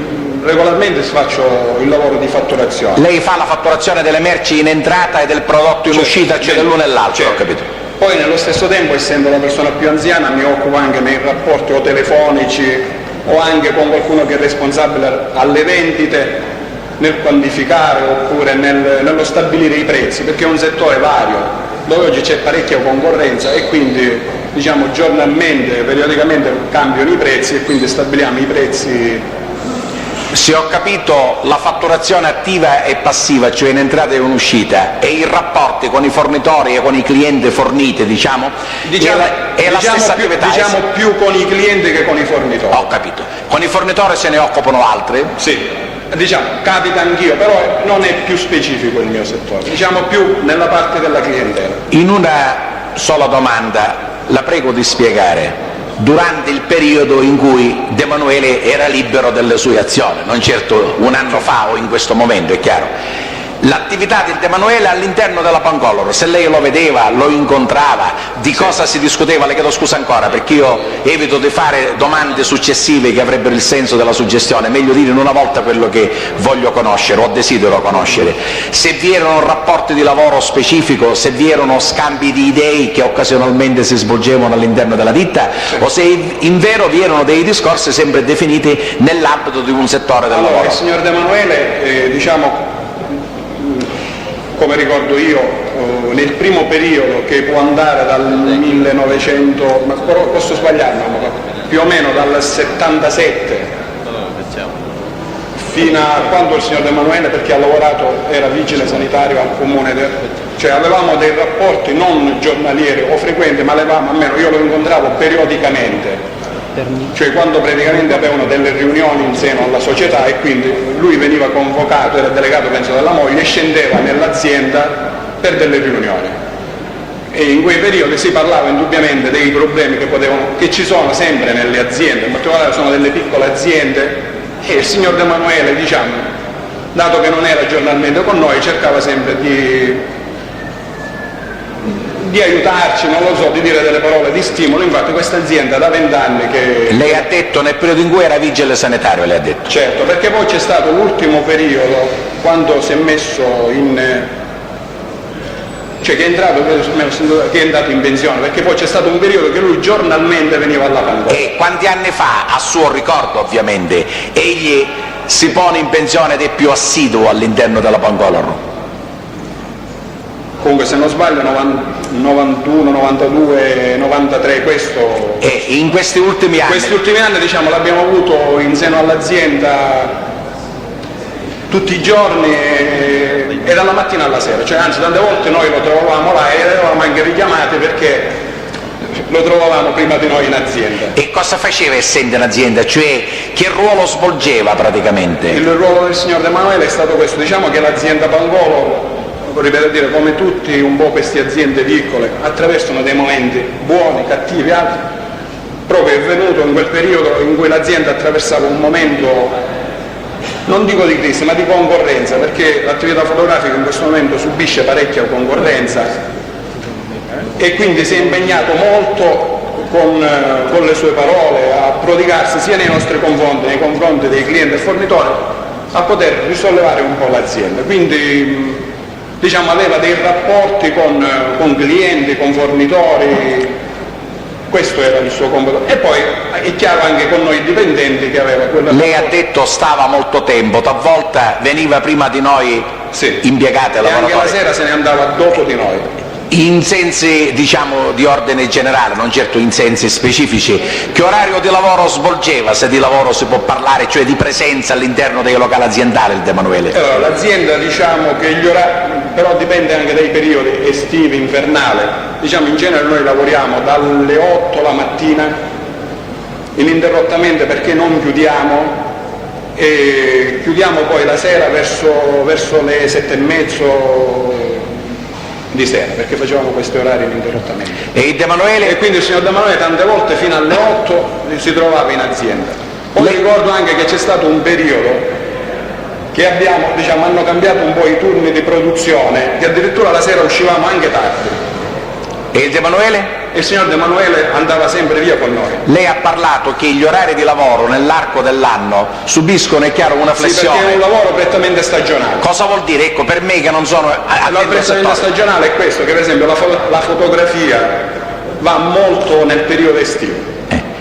regolarmente faccio il lavoro di fatturazione. Lei fa la fatturazione delle merci in entrata e del prodotto in uscita, cioè dell'uno e l'altro, ho capito. Poi nello stesso tempo, essendo la persona più anziana, mi occupo anche nei rapporti o telefonici o anche con qualcuno che è responsabile alle vendite, nel quantificare oppure nello stabilire i prezzi, perché è un settore vario dove oggi c'è parecchia concorrenza e quindi diciamo giornalmente, periodicamente cambiano i prezzi e quindi stabiliamo i prezzi. Se ho capito, la fatturazione attiva e passiva, cioè in entrata e in uscita, e i rapporti con i fornitori e con i clienti forniti, diciamo è la stessa attività? Diciamo più con i clienti che con i fornitori. Ho capito. Con i fornitori se ne occupano altri? Sì. Diciamo, capita anch'io, però non è più specifico il mio settore, diciamo più nella parte della clientela. In una sola domanda, la prego di spiegare, durante il periodo in cui De Manuele era libero delle sue azioni, non certo un anno fa o in questo momento, è chiaro, l'attività di De Manuele all'interno della Pancolor, se lei lo vedeva, lo incontrava, di cosa si discuteva, le chiedo scusa ancora perché io evito di fare domande successive che avrebbero il senso della suggestione, meglio dire in una volta quello che voglio conoscere o desidero conoscere, se vi erano rapporti di lavoro specifico, se vi erano scambi di idee che occasionalmente si svolgevano all'interno della ditta o se in vero vi erano dei discorsi sempre definiti nell'ambito di un settore del lavoro. Il signor De Manuele, diciamo, come ricordo io, nel primo periodo che può andare dal 1900, ma posso sbagliarmi, più o meno dal 77 fino a quando il signor De Manuele, perché ha lavorato, era vigile sanitario al comune, cioè avevamo dei rapporti non giornalieri o frequenti, ma avevamo, almeno io lo incontravo periodicamente, cioè quando praticamente avevano delle riunioni in seno alla società e quindi lui veniva convocato, era delegato penso dalla moglie, e scendeva nell'azienda per delle riunioni e in quei periodi si parlava indubbiamente dei problemi che ci sono sempre nelle aziende, in particolare sono delle piccole aziende e il signor De Manuele, diciamo, dato che non era giornalmente con noi, cercava sempre di aiutarci, non lo so, di dire delle parole di stimolo. Infatti questa azienda da 20 anni che... Lei ha detto nel periodo in cui era vigile sanitario, lei ha detto? Certo, perché poi c'è stato l'ultimo periodo, quando si è messo in... cioè che è entrato in pensione, perché poi c'è stato un periodo che lui giornalmente veniva alla Pancolor. E quanti anni fa, a suo ricordo ovviamente, egli si pone in pensione ed è più assiduo all'interno della Pancolor? Comunque se non sbaglio 91, 92, 93, questo... E in questi ultimi anni? Questi ultimi anni, diciamo, l'abbiamo avuto in seno all'azienda tutti i giorni e dalla mattina alla sera, cioè anzi tante volte noi lo trovavamo là e eravamo anche richiamati perché lo trovavamo prima di noi in azienda. E cosa faceva essendo in azienda? Cioè che ruolo svolgeva praticamente? Il ruolo del signor De Manuele è stato questo, diciamo che l'azienda Pangolo, ripeto a dire, come tutti un po' queste aziende piccole, attraversano dei momenti buoni, cattivi, altri. Proprio è venuto in quel periodo in cui l'azienda attraversava un momento, non dico di crisi, ma di concorrenza, perché l'attività fotografica in questo momento subisce parecchia concorrenza e quindi si è impegnato molto con le sue parole a prodigarsi sia nei nostri confronti, nei confronti dei clienti e fornitori, a poter risollevare un po' l'azienda. Quindi diciamo aveva dei rapporti con clienti, con fornitori, questo era il suo compito. E poi è chiaro anche con noi dipendenti che aveva quella... Lei ha detto stava molto tempo, talvolta veniva prima di noi impiegato e lavoratore. E anche la sera se ne andava dopo di noi. In sensi diciamo di ordine generale, non certo in sensi specifici, che orario di lavoro svolgeva, se di lavoro si può parlare, cioè di presenza all'interno dei locali aziendali, il De Manuele? Allora, l'azienda diciamo che gli orari, però dipende anche dai periodi estivi, invernali, diciamo in genere noi lavoriamo dalle 8 la mattina ininterrottamente perché non chiudiamo, e chiudiamo poi la sera verso le 7:30 di sera, perché facevamo questi orari ininterrottamente. E il De Manuele? E quindi il signor De Manuele tante volte fino alle 8 si trovava in azienda. Poi ricordo anche che c'è stato un periodo che hanno cambiato un po' i turni di produzione, che addirittura la sera uscivamo anche tardi. E il De Manuele? Il signor De Manuele andava sempre via con noi. Lei ha parlato che gli orari di lavoro nell'arco dell'anno subiscono, è chiaro, una flessione. Sì, perché è un lavoro prettamente stagionale. Cosa vuol dire? Ecco, per me che non sono... Allora, prettamente stagionale è questo, che per esempio la fotografia va molto nel periodo estivo.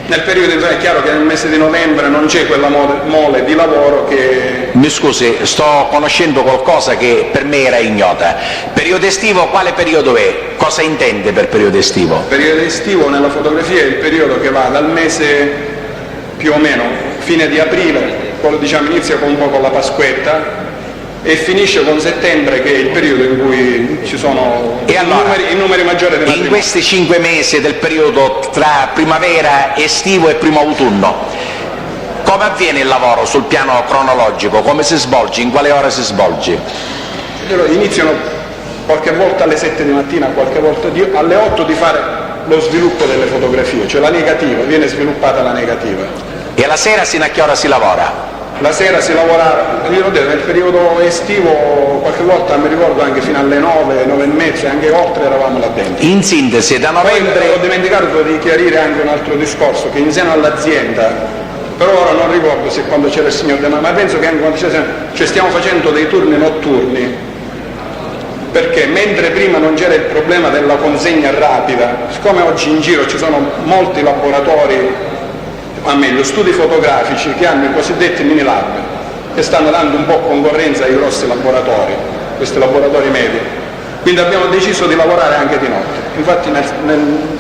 Nel periodo è chiaro che nel mese di novembre non c'è quella mole di lavoro che... Mi scusi, sto conoscendo qualcosa che per me era ignota. Periodo estivo, quale periodo è? Cosa intende per periodo estivo? Il periodo estivo nella fotografia è il periodo che va dal mese più o meno fine di aprile, diciamo inizia un po' con la Pasquetta e finisce con settembre, che è il periodo in cui ci sono i numeri maggiori di matrimoni. In questi 5 mesi del periodo tra primavera, estivo e primo autunno, come avviene il lavoro sul piano cronologico? Come si svolge? In quale ore si svolge? Iniziano qualche volta alle 7 di mattina, qualche volta alle 8 di fare lo sviluppo delle fotografie, cioè la negativa, viene sviluppata la negativa. E la sera sino a che ora si lavora? La sera si lavora, nel periodo estivo qualche volta mi ricordo anche fino alle 9, 9:30, anche oltre eravamo là dentro. In sintesi, da novembre... Poi ho dimenticato di chiarire anche un altro discorso, che in seno all'azienda, però ora non ricordo se quando c'era il signor De Manuele, ma penso che anche quando c'era, cioè stiamo facendo dei turni notturni, perché mentre prima non c'era il problema della consegna rapida, siccome oggi in giro ci sono molti laboratori, o meglio studi fotografici che hanno i cosiddetti mini lab, che stanno dando un po' concorrenza ai grossi laboratori, questi laboratori medi, quindi abbiamo deciso di lavorare anche di notte, infatti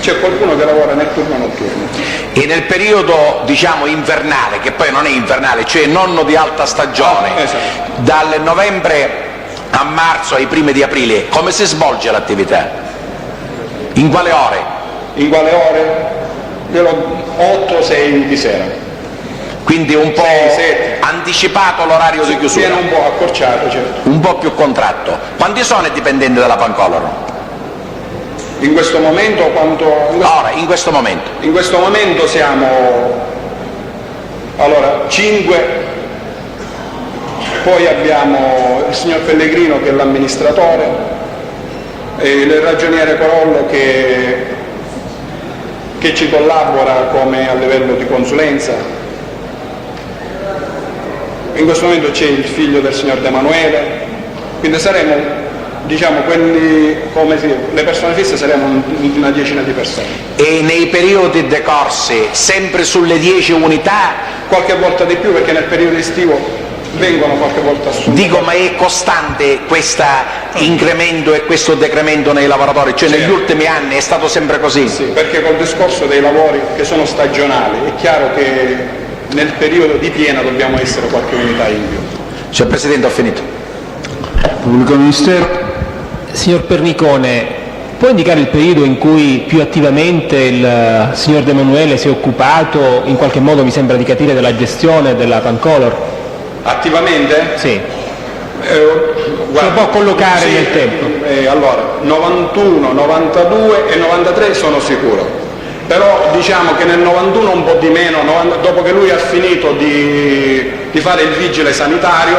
c'è qualcuno che lavora nel turno notturno. E nel periodo diciamo invernale, che poi non è invernale, cioè nonno di alta stagione, esatto, dal novembre a marzo, ai primi di aprile, come si svolge l'attività? In quale ore? In quale ore? 8-6 di sera. Quindi un po' anticipato l'orario di chiusura? Viene un po' accorciato, certo. Un po' più contratto. Quanti sono i dipendenti della Pancolor? In questo momento quanto... Ora, in questo momento? In questo momento siamo... Allora, 5, poi abbiamo il signor Pellegrino che è l'amministratore, e il ragioniere Corollo che ci collabora come a livello di consulenza. In questo momento c'è il figlio del signor De Manuele, quindi saremo, diciamo, le persone fisse saremo una decina di persone. E nei periodi decorsi sempre sulle 10 unità? Qualche volta di più, perché nel periodo estivo vengono qualche volta assunti. Dico, ma è costante questo incremento e questo decremento nei lavoratori? Cioè negli ultimi anni è stato sempre così? Sì, perché col discorso dei lavori che sono stagionali è chiaro che nel periodo di piena dobbiamo essere qualche unità in più. Signor Presidente, ho finito. Pubblico Ministero. Signor Pernicone, può indicare il periodo in cui più attivamente il signor De Emanuele si è occupato, in qualche modo mi sembra di capire, della gestione della Pancolor? Attivamente? Sì. Guarda, lo può collocare sì, nel tempo? Allora, 91, 92 e 93 sono sicuro. Però diciamo che nel 91 un po' di meno, dopo che lui ha finito di fare il vigile sanitario,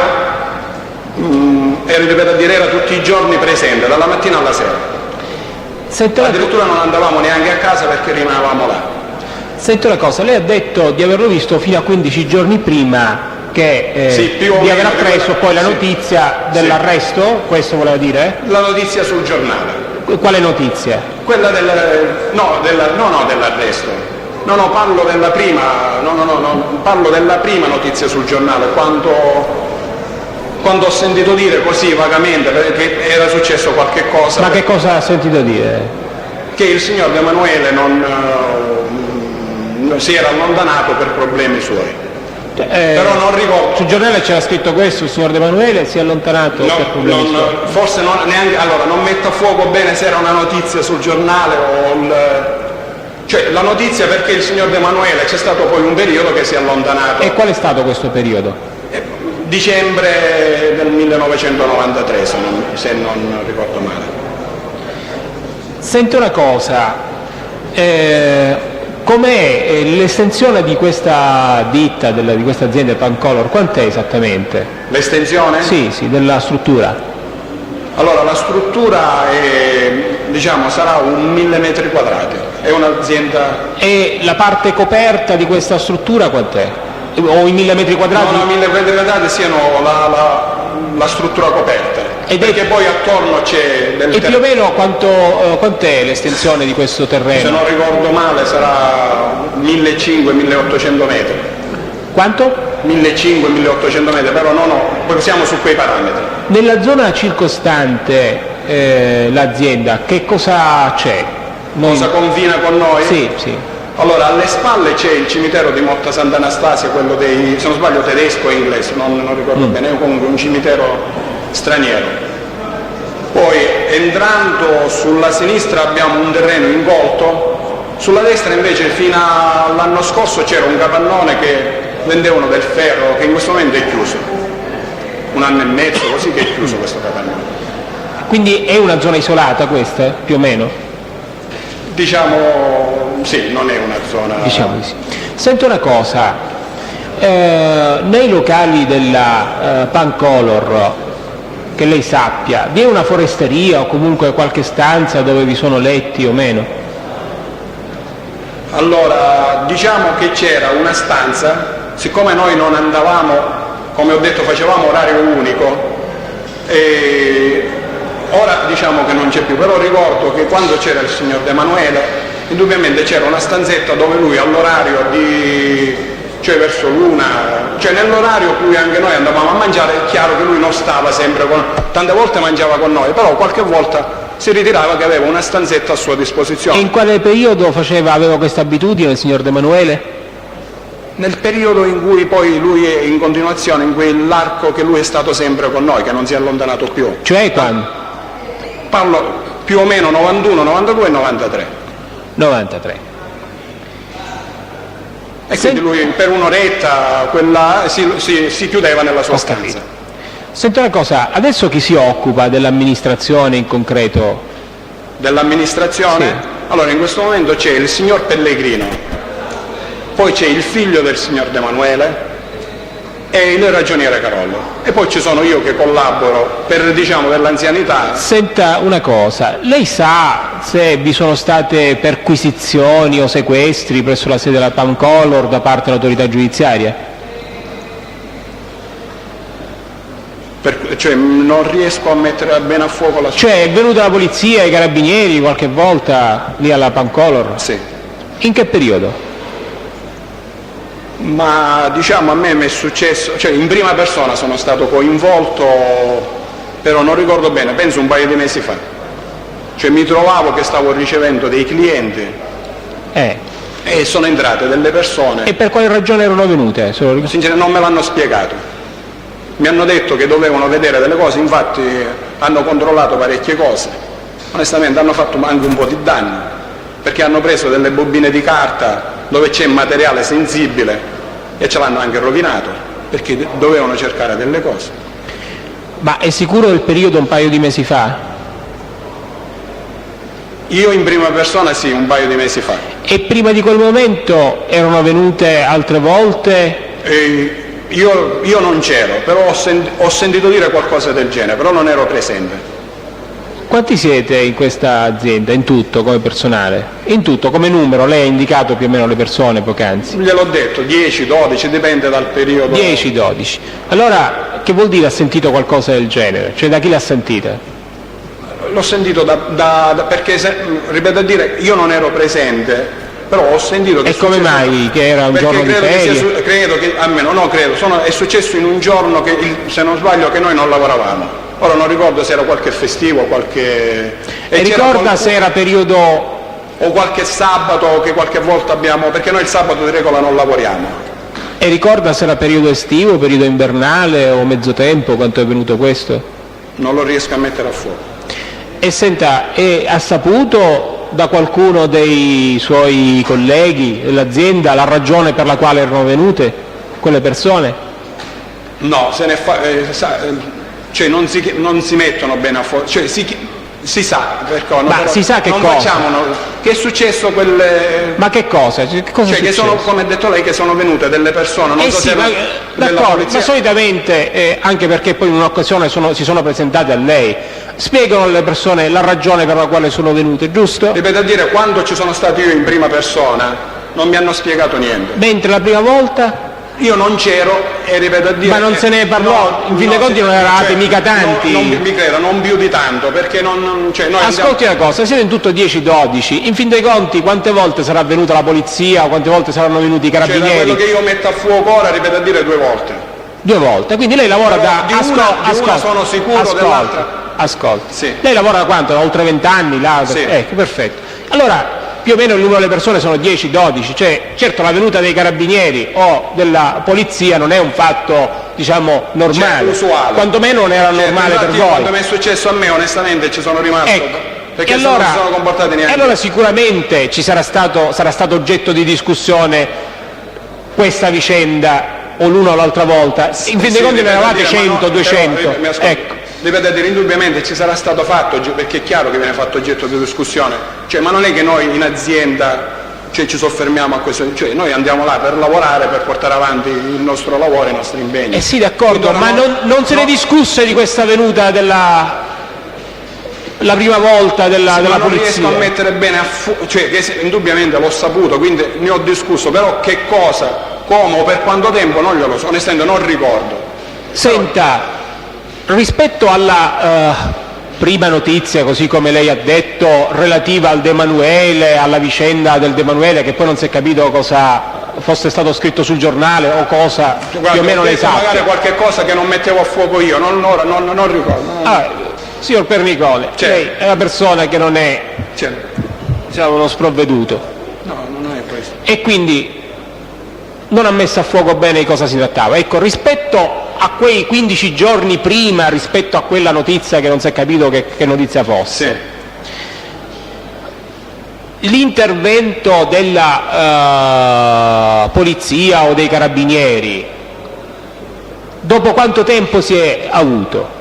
era tutti i giorni presente, dalla mattina alla sera. Addirittura non andavamo neanche a casa perché rimanevamo là. Sento una cosa, lei ha detto di averlo visto fino a 15 giorni prima che di aver appreso poi la notizia dell'arresto, questo voleva dire? La notizia sul giornale. Quale notizia? Quella dell'arresto. No, parlo della prima, parlo della prima notizia sul giornale, quando ho sentito dire così vagamente che era successo qualche cosa. Ma che cosa ha sentito dire? Che il signor De Emanuele non si era allontanato per problemi suoi. Però non ricordo. Sul giornale c'era scritto questo, il signor De Emanuele si è allontanato per problemi suoi. Forse neanche, allora non metto a fuoco bene se era una notizia sul giornale cioè la notizia, perché il signor De Emanuele c'è stato poi un periodo che si è allontanato. E qual è stato questo periodo? Dicembre del 1993, se non ricordo male. Sento una cosa, com'è l'estensione di questa ditta, di questa azienda Pancolor, quant'è esattamente? L'estensione? Sì, della struttura. Allora, la struttura sarà 1.000 metri quadrati, è un'azienda... E la parte coperta di questa struttura quant'è? O i 1.000 metri quadrati? No, 1.000 metri quadrati siano la struttura coperta, perché poi attorno c'è del più o meno quant'è l'estensione di questo terreno? Se non ricordo male sarà 1.500-1.800 metri. Quanto? 1.500-1.800 metri, però poi siamo su quei parametri. Nella zona circostante l'azienda, che cosa c'è? Cosa confina con noi? Sì. Allora, alle spalle c'è il cimitero di Motta Sant'Anastasia, quello se non sbaglio tedesco o inglese, non ricordo bene, è comunque un cimitero straniero. Poi entrando sulla sinistra abbiamo un terreno incolto, sulla destra invece fino all'anno scorso c'era un capannone che vendevano del ferro, che in questo momento è chiuso. 1 anno e mezzo così che è chiuso questo capannone. Quindi è una zona isolata questa, più o meno? Diciamo sì, non è una zona... Diciamo di sì. Sento una cosa, nei locali della Pancolor, che lei sappia, vi è una foresteria o comunque qualche stanza dove vi sono letti o meno? Allora, diciamo che c'era una stanza, siccome noi non andavamo, come ho detto, facevamo orario unico, e ora diciamo che non c'è più, però ricordo che quando c'era il signor De Emanuele, indubbiamente c'era una stanzetta dove lui all'orario cioè verso l'una, cioè nell'orario cui anche noi andavamo a mangiare, è chiaro che lui non stava sempre tante volte mangiava con noi, però qualche volta si ritirava che aveva una stanzetta a sua disposizione. E in quale periodo aveva questa abitudine il signor De Emanuele? Nel periodo in cui poi lui è in continuazione, in quell'arco che lui è stato sempre con noi, che non si è allontanato più. Cioè quando? Parlo più o meno 91, 92 e 93. 93. E quindi lui per un'oretta si chiudeva nella sua stanza. Sento una cosa, adesso chi si occupa dell'amministrazione in concreto? Dell'amministrazione? Sì. Allora in questo momento c'è il signor Pellegrino, poi c'è il figlio del signor De Emanuele e il ragioniere Carollo, e poi ci sono io che collaboro per l'anzianità. Senta una cosa, lei sa se vi sono state perquisizioni o sequestri presso la sede della Pancolor da parte dell'autorità giudiziaria? Cioè non riesco a mettere bene a fuoco la... Cioè è venuta la polizia, i carabinieri qualche volta lì alla Pancolor? Sì. In che periodo? Ma diciamo a me mi è successo, cioè in prima persona sono stato coinvolto, però non ricordo bene, penso un paio di mesi fa. Cioè mi trovavo che stavo ricevendo dei clienti e sono entrate delle persone. E per quale ragione erano venute? Sinceramente non me l'hanno spiegato. mi hanno detto che dovevano vedere delle cose, infatti hanno controllato parecchie cose, onestamente hanno fatto anche un po' di danni, perché hanno preso delle bobine di carta dove c'è materiale sensibile e ce l'hanno anche rovinato, perché dovevano cercare delle cose. Ma è sicuro del periodo un paio di mesi fa? Io in prima persona sì, un paio di mesi fa. E prima di quel momento erano venute altre volte? Io non c'ero, però ho sentito dire qualcosa del genere, però non ero presente. Quanti siete in questa azienda, in tutto, come personale? In tutto, come numero? Lei ha indicato più o meno le persone poc'anzi? Gliel'ho detto, 10, 12, dipende dal periodo. 10, 12. Allora, che vuol dire ha sentito qualcosa del genere? Cioè, da chi l'ha sentita? L'ho sentito perché, ripeto a dire, io non ero presente, però ho sentito che... E come mai? Che era un giorno di ferie? Credo che, almeno no, credo, è successo in un giorno che, se non sbaglio, che noi non lavoravamo. Ora non ricordo se era qualche festivo, qualche... E ricorda se era periodo... o qualche sabato che qualche volta abbiamo... perché noi il sabato di regola non lavoriamo. E ricorda se era periodo estivo, periodo invernale o mezzo tempo, quanto è venuto questo? Non lo riesco a mettere a fuoco. E senta, ha saputo da qualcuno dei suoi colleghi dell'azienda la ragione per la quale erano venute quelle persone? No, se ne cioè non si mettono bene a fuoco, cioè si sa, ma si sa che cosa? Che è successo quelle... Ma che cosa? Che sono, come ha detto lei, che sono venute delle persone, non so sì, se d'accordo, ma solitamente, anche perché poi in un'occasione si sono presentate a lei, spiegano alle persone la ragione per la quale sono venute, giusto? Ripeto a dire, quando ci sono stato io in prima persona non mi hanno spiegato niente. Mentre la prima volta? Io non c'ero e ripeto a dire... Ma non se ne parlò? In fin dei conti non eravate mica tanti? Non mi credo, non più di tanto, perché noi ascolti una cosa, siete in tutto 10-12, in fin dei conti quante volte sarà venuta la polizia, quante volte saranno venuti i carabinieri? Cioè, da quello che io metto a fuoco ora, ripeto a dire, 2 volte. 2 volte, quindi lei lavora di una sono sicuro, dell'altra... Ascolti, sì. Lei lavora da quanto? Da oltre 20 anni? Là? Sì. Ecco, perfetto. Allora, più o meno il numero delle persone sono 10-12, cioè certo la venuta dei carabinieri o della polizia non è un fatto, diciamo, normale, usuale. Quantomeno non era normale per voi. Quando mi è successo a me, onestamente, ci sono rimasto, ecco. perché allora, non si sono comportati neanche. E allora sicuramente ci sarà stato oggetto di discussione questa vicenda, o l'una o l'altra volta, in fin dei conti ne eravate 100, 200, ecco. Ripeto a dire, indubbiamente ci sarà stato fatto, perché è chiaro che viene fatto oggetto di discussione, cioè, ma non è che noi in azienda ci soffermiamo a questo, cioè noi andiamo là per lavorare, per portare avanti il nostro lavoro, i nostri impegni. Sì, d'accordo, ma non se ne discusse di questa venuta la prima volta della polizia? Non riesco a mettere bene cioè che indubbiamente l'ho saputo, quindi ne ho discusso, però che cosa, come o per quanto tempo non glielo so, onestamente non ricordo. Senta, rispetto alla prima notizia, così come lei ha detto, relativa al De Manuele, alla vicenda del De Manuele, che poi non si è capito cosa fosse stato scritto sul giornale o cosa, guarda, più o meno lei sa. Magari qualche cosa che non mettevo a fuoco io, non ricordo. Signor Pernicone, lei è una persona che non è, diciamo, uno sprovveduto. No, non è questo. E quindi non ha messo a fuoco bene di cosa si trattava. Ecco, rispetto a quei 15 giorni prima, rispetto a quella notizia che non si è capito che notizia fosse, l'intervento della polizia o dei carabinieri, dopo quanto tempo si è avuto?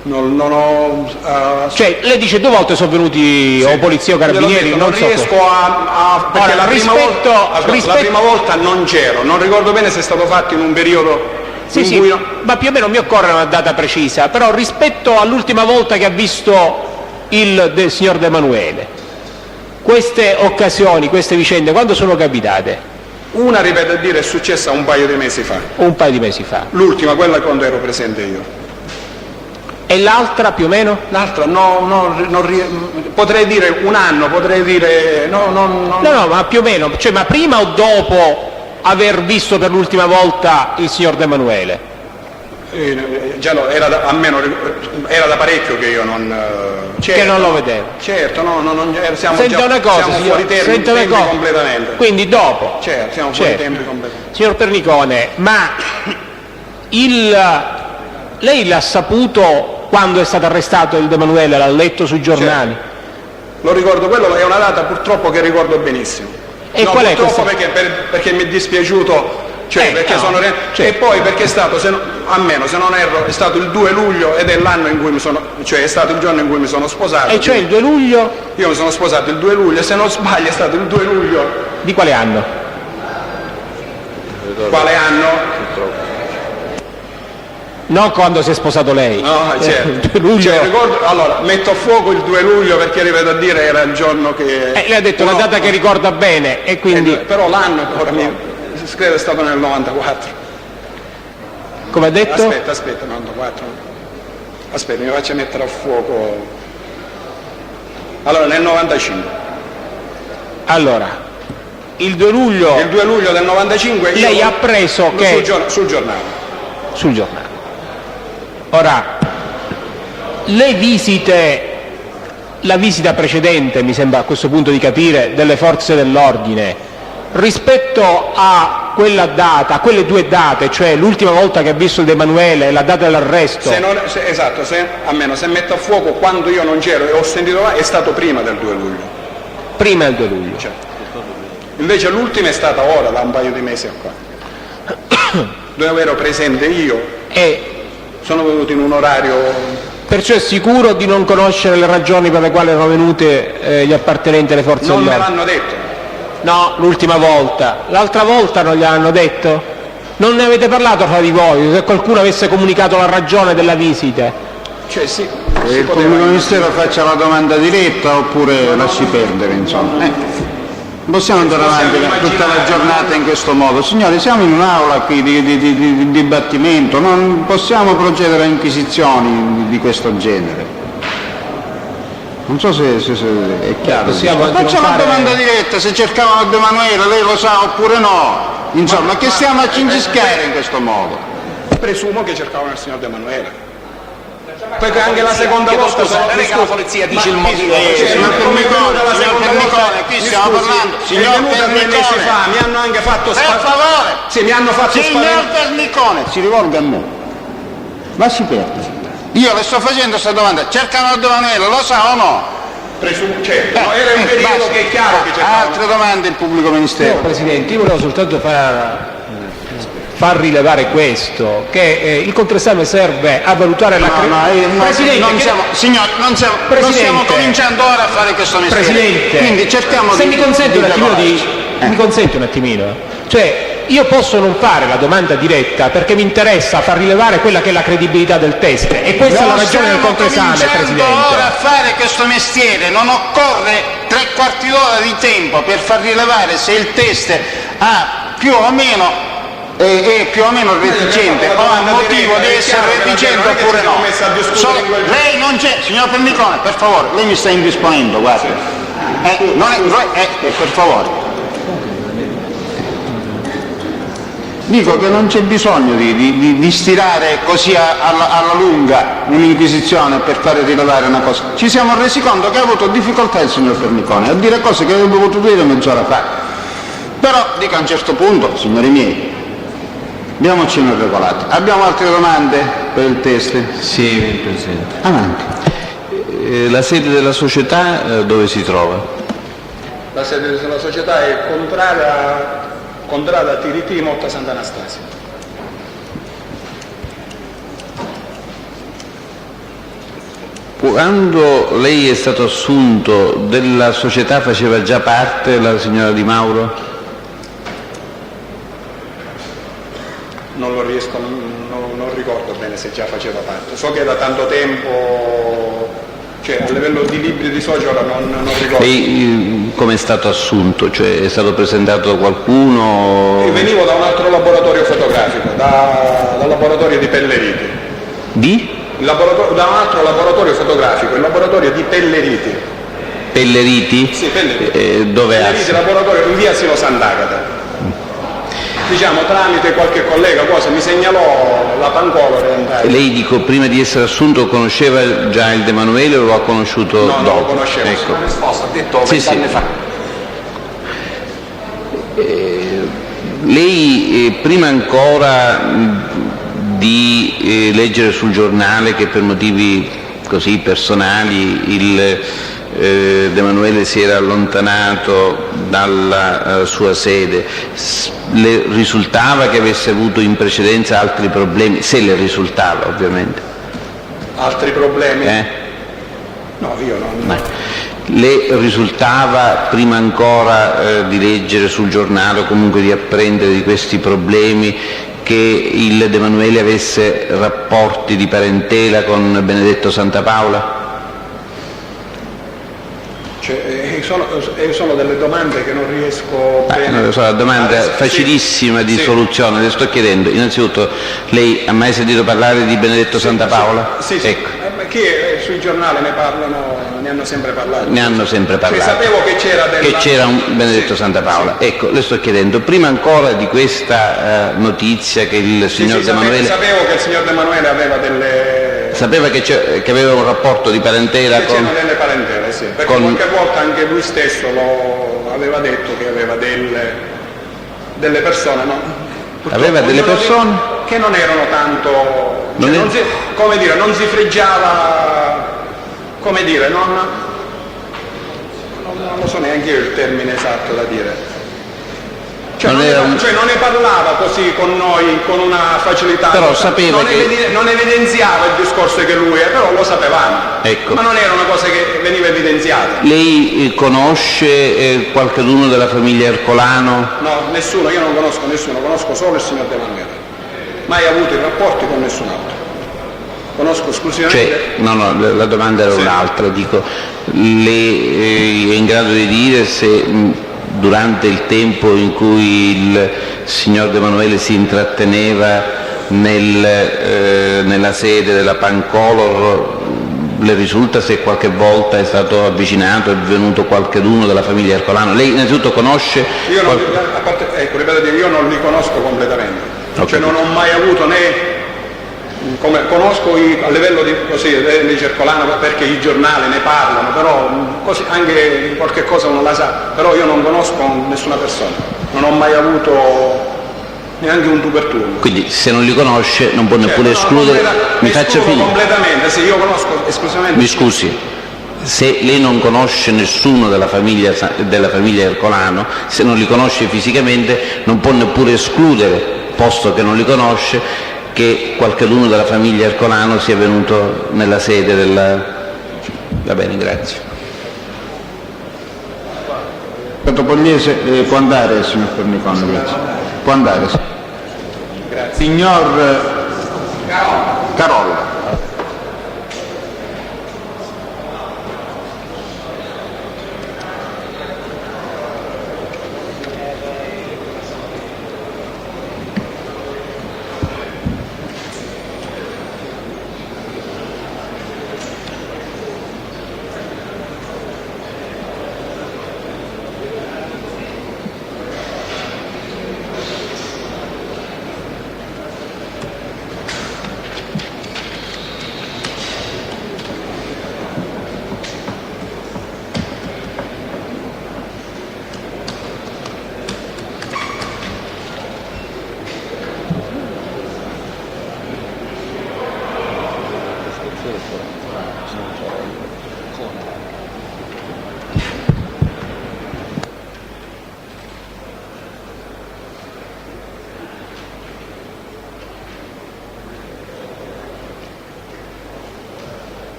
Non ho... cioè, lei dice 2 volte sono venuti o polizia o carabinieri, non riesco perché la prima volta non c'ero, non ricordo bene se è stato fatto in un periodo... ma più o meno mi occorre una data precisa, però rispetto all'ultima volta che ha visto il signor De Manuele, queste occasioni, queste vicende, quando sono capitate? Una, ripeto a dire, è successa un paio di mesi fa. Un paio di mesi fa. L'ultima, quella quando ero presente io. E l'altra più o meno? L'altra potrei dire un anno, potrei dire... No, ma più o meno, cioè, ma prima o dopo aver visto per l'ultima volta il signor De Manuele? Già no, era da parecchio che io non... che non lo vedevo. Certo, siamo senta già una cosa, fuori tempi completamente. Quindi dopo? Certo, siamo fuori tempi completamente. Signor Pernicone, ma il Lei l'ha saputo quando è stato arrestato il De Emanuele? L'ha letto sui giornali? Certo. Lo ricordo, quello è una data purtroppo che ricordo benissimo. E no, qual è purtroppo questa? perché mi è dispiaciuto, perché no, sono e poi perché è stato, se non erro, è stato il 2 luglio ed è l'anno in cui è stato il giorno in cui mi sono sposato. E cioè il 2 luglio? Io mi sono sposato il 2 luglio, se non sbaglio è stato il 2 luglio. Di quale anno? Quale anno? Non quando si è sposato lei. No, certo. Il 2 luglio. Ricordo, allora, metto a fuoco il 2 luglio perché ripeto a dire era il giorno che... Lei ha detto la data che ricorda bene e quindi... però l'anno ora credo è stato nel 94. Come ha detto? Aspetta, 94. Aspetta, mi faccio mettere a fuoco. Allora, nel 95. Allora, il 2 luglio... Il 2 luglio del 95 lei ha preso che... Sul giornale. Sul giornale. Ora, le visite, la visita precedente, mi sembra a questo punto di capire, delle forze dell'ordine, rispetto a quella data, a quelle due date, cioè l'ultima volta che ha visto il De Emanuele e la data dell'arresto... Esatto, almeno se metto a fuoco quando io non c'ero e ho sentito là, è stato prima del 2 luglio. Prima del 2 luglio. Certo. Invece l'ultima è stata ora, da un paio di mesi a qua, dove ero presente io e sono venuto in un orario... Perciò è sicuro di non conoscere le ragioni per le quali erano venute gli appartenenti alle forze dell'ordine? Non me l'hanno detto. No, l'ultima volta. L'altra volta non gliel'hanno detto? Non ne avete parlato fra di voi? Se qualcuno avesse comunicato la ragione della visita? Cioè sì. Il pubblico ministero faccia la domanda diretta oppure lasci perdere, insomma. Non possiamo andare avanti tutta la giornata in questo modo. Signori, siamo in un'aula qui di dibattimento, non possiamo procedere a inquisizioni di questo genere. Non so se è chiaro. Faccia la domanda diretta, se cercavano De Emanuele, lei lo sa oppure no. Insomma, che stiamo a cincischiare in questo modo? Presumo che cercavano il signor De Emanuele. Perché anche la seconda volta non è che la polizia dice il motivo. Signor Pernicone, qui stiamo parlando. Signor Pernicone, mi hanno anche fatto per favore. Sì, mi hanno fatto Signor Pernicone, si rivolga a me. Lasci perdere. Io le sto facendo questa domanda. Cercano De Emanuele, lo sa o no? Presumo, certo. Era un periodo che è chiaro che cercavano. Altre domande il pubblico ministero. No, Presidente, io volevo soltanto far rilevare questo, che il controesame serve a valutare la Presidente, non stiamo cominciando ora a fare questo mestiere. Presidente, quindi cerchiamo se mi consente un attimino, cioè io posso non fare la domanda diretta perché mi interessa far rilevare quella che è la credibilità del test e questa è la ragione del controesame, Presidente. Ora a fare questo mestiere non occorre 3/4 d'ora di tempo per far rilevare se il test ha più o meno è più o meno reticente o ha motivo di essere reticente oppure no. Lei non c'è, signor Pernicone, per favore, lei mi sta indisponendo, guarda. Per favore. Dico che non c'è bisogno di stirare così alla lunga un'inquisizione per fare rilevare una cosa. Ci siamo resi conto che ha avuto difficoltà il signor Pernicone a dire cose che avrebbe potuto dire mezz'ora fa. Però dico a un certo punto, signori miei, diamoci una regolata. Abbiamo altre domande per il test? Sì, Presidente. Avanti. La sede della società dove si trova? La sede della società è Contrada Tiriti, Motta Sant'Anastasia. Quando lei è stato assunto, della società faceva già parte la signora Di Mauro? Non lo riesco, non ricordo bene se già faceva parte. So che da tanto tempo, cioè a livello di libri di socio ora non ricordo. E come è stato assunto? Cioè è stato presentato da qualcuno? Io venivo da un altro laboratorio fotografico, dal laboratorio di Pelleriti. Di? Da un altro laboratorio fotografico, il laboratorio di Pelleriti. Pelleriti? Sì, Pelleriti. Dove Pelleriti, laboratorio in via Silo Sant'Agata. Diciamo tramite qualche collega mi segnalò la pancola. Lei, dico, prima di essere assunto conosceva già il De Emanuele o lo ha conosciuto dopo? No, non lo conoscevo. Ecco. La risposta ha detto 20 anni fa. Lei prima ancora di leggere sul giornale che per motivi così personali il De Emanuele si era allontanato dalla sua sede. Le risultava che avesse avuto in precedenza altri problemi? Se le risultava, ovviamente. Altri problemi? No, io non... Le risultava, prima ancora di leggere sul giornale o comunque di apprendere di questi problemi, che il De Emanuele avesse rapporti di parentela con Benedetto Santapaola? Sono delle domande che non riesco bene... Non lo so, la domanda facilissima di soluzione. Le sto chiedendo, innanzitutto, lei ha mai sentito parlare di Benedetto Santapaola? Sì. Ecco. Che sui giornali ne parlano, ne hanno sempre parlato. Ne hanno sempre parlato. Sapevo che c'era un Benedetto Santapaola. Ecco, le sto chiedendo, prima ancora di questa notizia che il signor De Emanuele... Sapevo che il signor De Emanuele aveva delle... Sapeva che aveva un rapporto di parentela con... C'erano delle parentele, sì, perché qualche volta anche lui stesso lo aveva detto che aveva delle persone, no? Purtroppo aveva delle persone? Che non erano tanto... non si fregiava, non lo so neanche io il termine esatto da dire. Non ne parlava così con noi con una facilità, però sapeva non evidenziava il discorso che lui era, però lo sapevamo, ecco. Ma non era una cosa che veniva evidenziata. Lei conosce qualcuno della famiglia Ercolano? No, nessuno, io non conosco nessuno, conosco solo il signor De Emanuele, mai avuto i rapporti con nessun altro, conosco esclusivamente... la domanda era un'altra, dico, lei è in grado di dire se durante il tempo in cui il signor De Emanuele si intratteneva nella sede della Pancolor, le risulta se qualche volta è stato avvicinato, è venuto qualcuno della famiglia Ercolano? Lei innanzitutto conosce... Io non li conosco completamente, cioè non ho mai avuto come conosco a livello di Ercolano perché i giornali ne parlano, però così anche qualche cosa uno la sa, però io non conosco nessuna persona, non ho mai avuto neanche un tu per tu. Quindi se non li conosce non può neppure escludere... Mi faccia finire. Completamente, sì, io conosco esclusivamente... Mi scusi, se lei non conosce nessuno della famiglia Ercolano, se non li conosce fisicamente, non può neppure escludere, posto che non li conosce, che qualcuno della famiglia Ercolano sia venuto nella sede della... Va bene, grazie. Pugliese può andare, signor Pernicone, grazie. Può andare, sì. Grazie. Signor Carolla.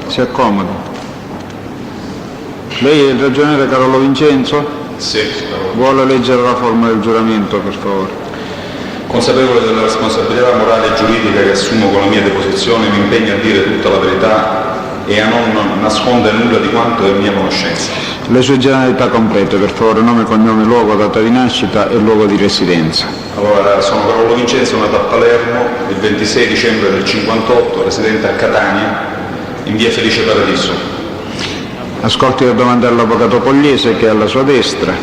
Si accomodi. Lei è il ragioniere Carolo Vincenzo? Sì. Vuole leggere la forma del giuramento, per favore. Consapevole della responsabilità morale e giuridica che assumo con la mia deposizione, mi impegno a dire tutta la verità e a non nascondere nulla di quanto è mia conoscenza. Le sue generalità complete, per favore, nome, cognome, luogo, data di nascita e luogo di residenza. Allora, sono Carolo Vincenzo, nato a Palermo il 26 dicembre del 58, residente a Catania, in via Felice Paradiso. Ascolti la domanda dell'avvocato Pogliese che è alla sua destra.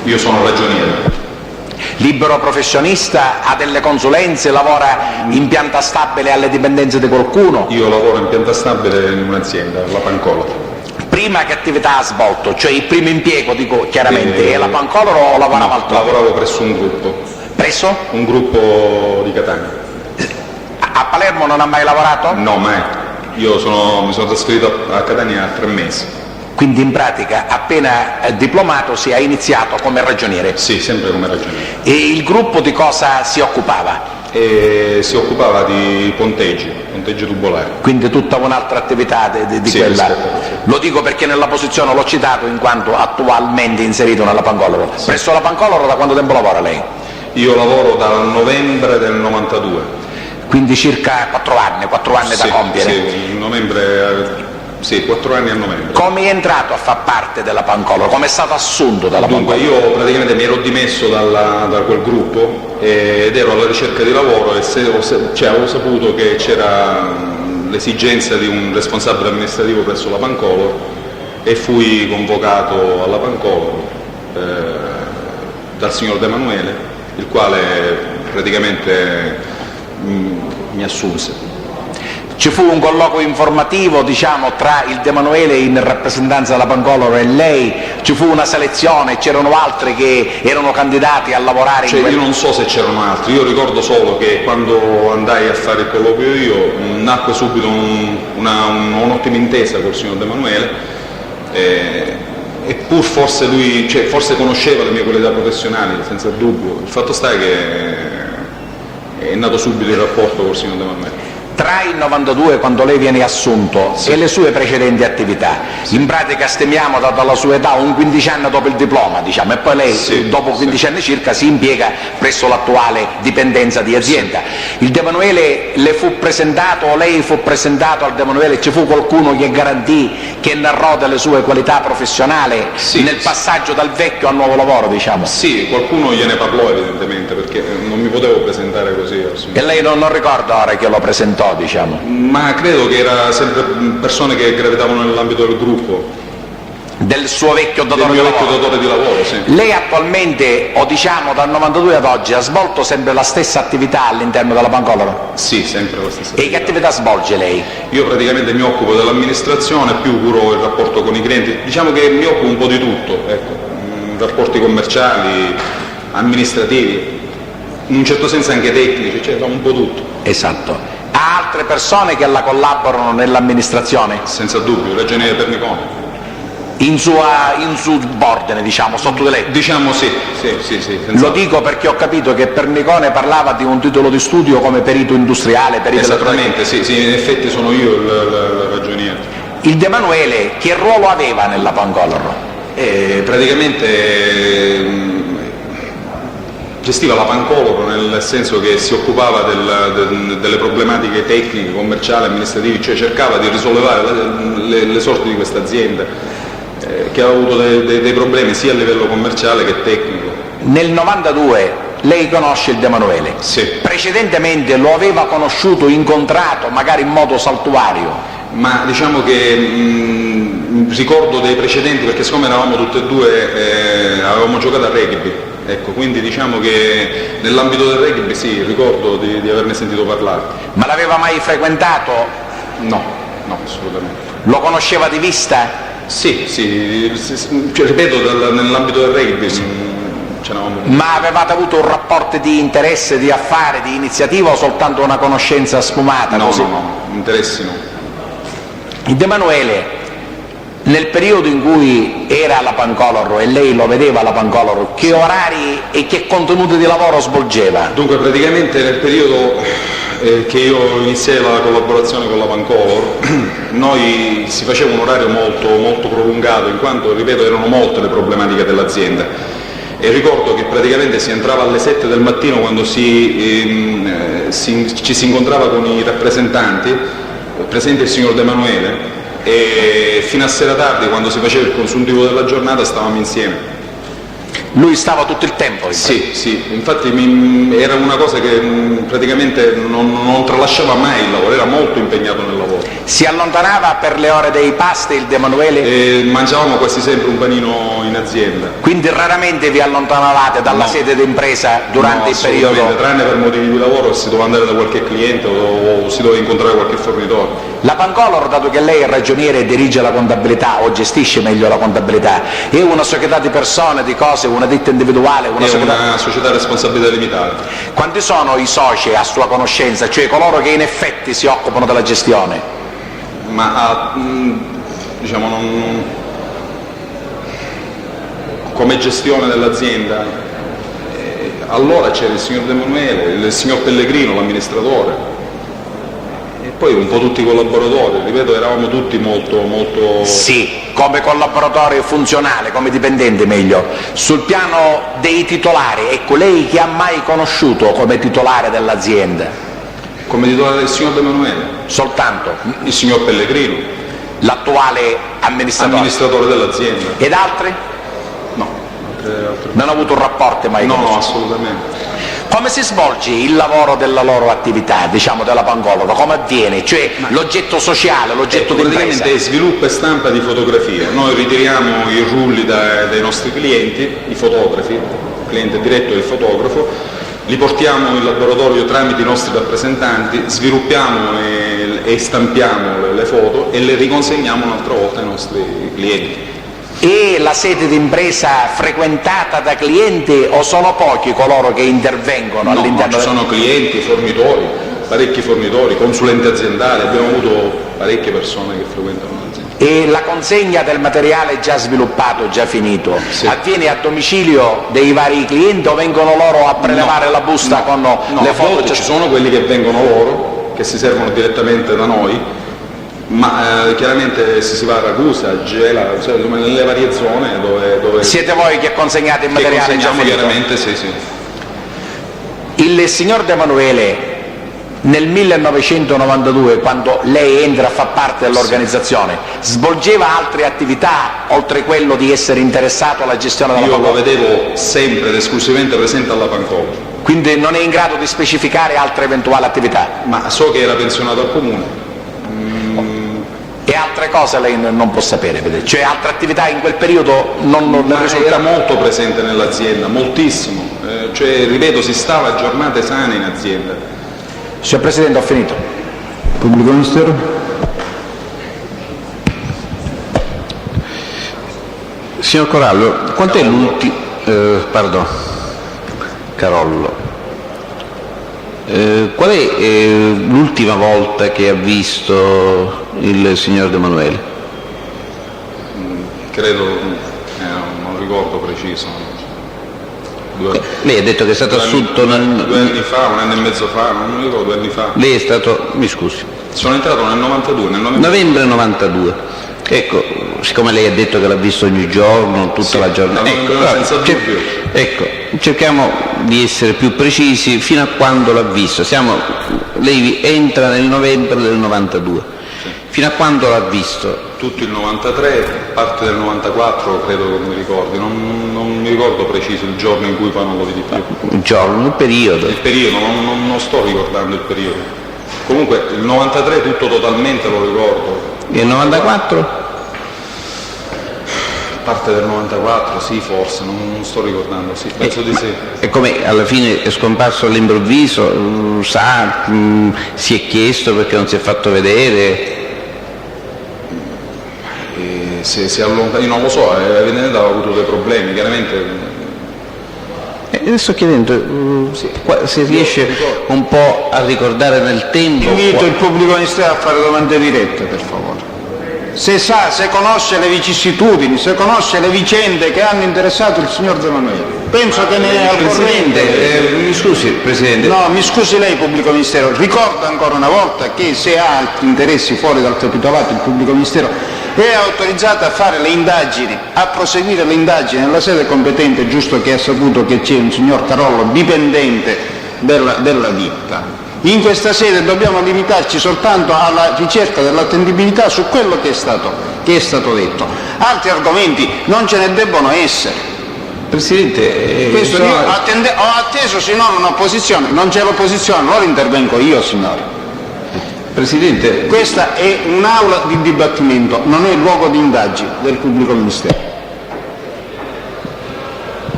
Io sono ragioniere. Libero professionista, ha delle consulenze, lavora in pianta stabile alle dipendenze di qualcuno? Io lavoro in pianta stabile in un'azienda, la Pancolor. Prima che attività ha svolto? Cioè il primo impiego, dico chiaramente, è la Pancolor o lavorava altrove? Lavoravo presso un gruppo. Presso? Un gruppo di Catania. A Palermo non ha mai lavorato? No, mai. Io mi sono trasferito a Catania a 3 mesi. Quindi in pratica appena diplomato si è iniziato come ragioniere? Sì, sempre come ragioniere. E il gruppo di cosa si occupava? Si occupava di ponteggi tubolari. Quindi tutta un'altra attività di Sì, quella. rispetto, sì. Lo dico perché nella posizione l'ho citato in quanto attualmente inserito nella Pancolor. Sì. Presso la Pancolor da quanto tempo lavora lei? Io lavoro dal novembre del 92. Quindi circa 4 anni Sì, da compiere. Sì, in novembre, sì, 4 anni a novembre. Come è entrato a far parte della Pancolor? Come è stato assunto dalla Dunque, Pancolor? io praticamente mi ero dimesso da quel gruppo ed ero alla ricerca di lavoro e avevo saputo che c'era l'esigenza di un responsabile amministrativo presso la Pancolor e fui convocato alla Pancolor dal signor De Manuele, il quale praticamente mi assunse. Ci fu un colloquio informativo, diciamo, tra il De Manuele in rappresentanza della Pancolor e lei? Ci fu una selezione? C'erano altri che erano candidati a lavorare in Io non so se c'erano altri, io ricordo solo che quando andai a fare il colloquio io nacque subito un'ottima intesa col signor De Manuele e pur forse lui, forse conosceva le mie qualità professionali, senza dubbio. Il fatto sta che è nato subito il rapporto col signor De Manuele. Tra il 92, quando lei viene assunto, Sì. e le sue precedenti attività, in pratica stimiamo dalla sua età un 15 anni dopo il diploma, diciamo, e poi lei Sì, dopo 15 sì. anni circa si impiega presso l'attuale dipendenza di azienda. Il De Manuele le fu presentato, o lei fu presentato al De Manuele, ci fu qualcuno che garantì, che narrò delle sue qualità professionali Sì, nel passaggio dal vecchio al nuovo lavoro, diciamo? Sì, qualcuno gliene parlò evidentemente, perché non mi potevo presentare così al signor. E lei non ricorda ora che lo presentò, diciamo? Ma credo che era sempre persone che gravitavano nell'ambito del gruppo, Del suo vecchio del datore di mio vecchio lavoro? datore di lavoro, sì. Lei attualmente, o diciamo dal 92 ad oggi, ha svolto sempre la stessa attività all'interno della Pancolor? Sì, sempre la stessa E che attività svolge lei? Io praticamente mi occupo dell'amministrazione, più curo il rapporto con i clienti, diciamo che mi occupo un po' di tutto, ecco, rapporti commerciali, amministrativi, in un certo senso anche tecnici, cioè un po' tutto. Esatto. Ha altre persone che la collaborano nell'amministrazione? Senza dubbio, ragioniere Pernicone. In subordine, diciamo, sotto di lei? Diciamo sì. Lo dico perché ho capito che Pernicone parlava di un titolo di studio come perito industriale, perito Esattamente, sì, in effetti sono io il ragioniere. Il De Manuele che ruolo aveva nella Pancolor? Praticamente gestiva la Pancolor, nel senso che si occupava delle problematiche tecniche, commerciali, amministrative, cioè cercava di risollevare le sorti di questa azienda che ha avuto dei problemi sia a livello commerciale che tecnico. Nel 92 lei conosce il De Manuele? Sì. Precedentemente lo aveva conosciuto, incontrato, magari in modo saltuario? Ma diciamo che ricordo dei precedenti, perché siccome eravamo tutti e due, avevamo giocato a rugby, ecco, quindi diciamo che nell'ambito del rugby sì, ricordo di averne sentito parlare. Ma l'aveva mai frequentato? No, assolutamente. Lo conosceva di vista? Sì, cioè, ripeto, nell'ambito del rugby c'eravamo. Ma avevate avuto un rapporto di interesse, di affare, di iniziativa o soltanto una conoscenza sfumata? No, così? no, interessi no. Il De Manuele, nel periodo in cui era alla Pancolor e lei lo vedeva alla Pancolor, che orari e che contenuti di lavoro svolgeva? Dunque, praticamente nel periodo che io iniziai la collaborazione con la Pancolor, noi si faceva un orario molto prolungato, in quanto, ripeto, erano molte le problematiche dell'azienda. E ricordo che praticamente si entrava alle 7 del mattino quando ci si incontrava con i rappresentanti, presente il signor De Manuele, e fino a sera tardi, quando si faceva il consuntivo della giornata, stavamo insieme. Lui stava tutto il tempo? Sì, infatti era una cosa che praticamente non tralasciava mai il lavoro, era molto impegnato nel lavoro. Si allontanava per le ore dei pasti il De Emanuele? Mangiavamo quasi sempre un panino in azienda. Quindi raramente vi allontanavate dalla sede d'impresa durante il periodo? Tranne per motivi di lavoro, si doveva andare da qualche cliente o si doveva incontrare qualche fornitore. La Pancolor, dato che lei è ragioniere e dirige la contabilità, o gestisce meglio la contabilità, è una società di persone, di cose, una ditta individuale? Una società a responsabilità limitata. Quanti sono i soci a sua conoscenza, cioè coloro che in effetti si occupano della gestione? Ma diciamo come gestione dell'azienda allora c'era il signor De Emanuele, il signor Pellegrino, l'amministratore, e poi un po' tutti i collaboratori, ripeto, eravamo tutti molto... Sì, come collaboratori funzionali, come dipendenti meglio. Sul piano dei titolari, ecco, lei chi ha mai conosciuto come titolare dell'azienda? Come titolare del signor De Emanuele? Soltanto? Il signor Pellegrino. L'attuale amministratore dell'azienda. Ed altri? No. Non ha avuto un rapporto mai? No, assolutamente. Come si svolge il lavoro della loro attività, diciamo della Pancolor? Come avviene? Cioè l'oggetto sociale, l'oggetto di impresa? Praticamente sviluppo e stampa di fotografie. Noi ritiriamo i rulli dai nostri clienti, i fotografi, il cliente diretto e il fotografo, li portiamo in laboratorio tramite i nostri rappresentanti, sviluppiamo e stampiamo le foto e le riconsegniamo un'altra volta ai nostri clienti. E la sede d'impresa frequentata da clienti o sono pochi coloro che intervengono all'interno? No, ci sono clienti, fornitori, parecchi fornitori, consulenti aziendali, abbiamo avuto parecchie persone che frequentano l'azienda. E la consegna del materiale già sviluppato, già finito, sì, avviene a domicilio dei vari clienti o vengono loro a prelevare la busta con le foto? Ci sono quelli che vengono loro, che si servono direttamente da noi, ma chiaramente si va a Ragusa, a Gela, cioè nelle varie zone dove... Siete voi che consegnate il materiale già finito? Chiaramente sì. Il signor De Emanuele nel 1992, quando lei entra a far parte dell'organizzazione, svolgeva altre attività oltre quello di essere interessato alla gestione della Pancolor? Io lo vedevo sempre ed esclusivamente presente alla Pancolor. Quindi non è in grado di specificare altre eventuali attività? Ma so che era pensionato al comune. E altre cose lei non può sapere, vedete? Cioè altre attività in quel periodo non risulta? Era molto presente nell'azienda, moltissimo. Cioè, ripeto, si stava a giornate sane in azienda. Signor Presidente, ho finito. Pubblico Ministero. Signor Corallo, quant'è l'ultimo... Carollo. Qual è l'ultima volta che ha visto il signor De Emanuele? Credo, non ricordo preciso. Lei ha detto che è stato assunto 2 anni fa, 1 anno e mezzo fa, non mi ricordo, 2 anni fa. Lei è stato, mi scusi. Sono entrato nel 92, novembre 92. Ecco, siccome lei ha detto che l'ha visto ogni giorno, tutta la giornata, senza dubbio. Ecco, cerchiamo di essere più precisi fino a quando l'ha visto. Lei entra nel novembre del 92. Sì. Fino a quando l'ha visto? Tutto il 93, parte del 94 credo che mi ricordi, non mi ricordo preciso il giorno in cui poi non lo vidi più. Il giorno, il periodo? Il periodo, non sto ricordando il periodo. Comunque il 93 tutto totalmente lo ricordo. E il 94? Parte del 94, sì, forse, non sto ricordando, sì, penso di sì. E come alla fine è scomparso all'improvviso? Si è chiesto perché non si è fatto vedere? Si allontana, io non lo so, evidentemente aveva avuto dei problemi, chiaramente. Adesso chiedendo se riesce un po' a ricordare nel tempo. Invito il pubblico ministero a fare domande dirette, per favore. Se conosce le vicissitudini, se conosce le vicende che hanno interessato il signor De Emanuele. Penso che ne è al corrente. Mi scusi, Presidente. No, mi scusi lei, pubblico ministero. Ricordo ancora una volta che se ha altri interessi fuori dal capitolato il pubblico ministero è autorizzato a fare le indagini, a proseguire le indagini nella sede competente, giusto che ha saputo che c'è un signor Carollo dipendente della ditta. In questa sede dobbiamo limitarci soltanto alla ricerca dell'attendibilità su quello che è stato detto. Altri argomenti non ce ne debbono essere. Presidente, questo io ho atteso sinora un'opposizione, non c'è l'opposizione, allora intervengo io, signore. Presidente, questa è un'aula di dibattimento, non è il luogo di indagine del pubblico ministero.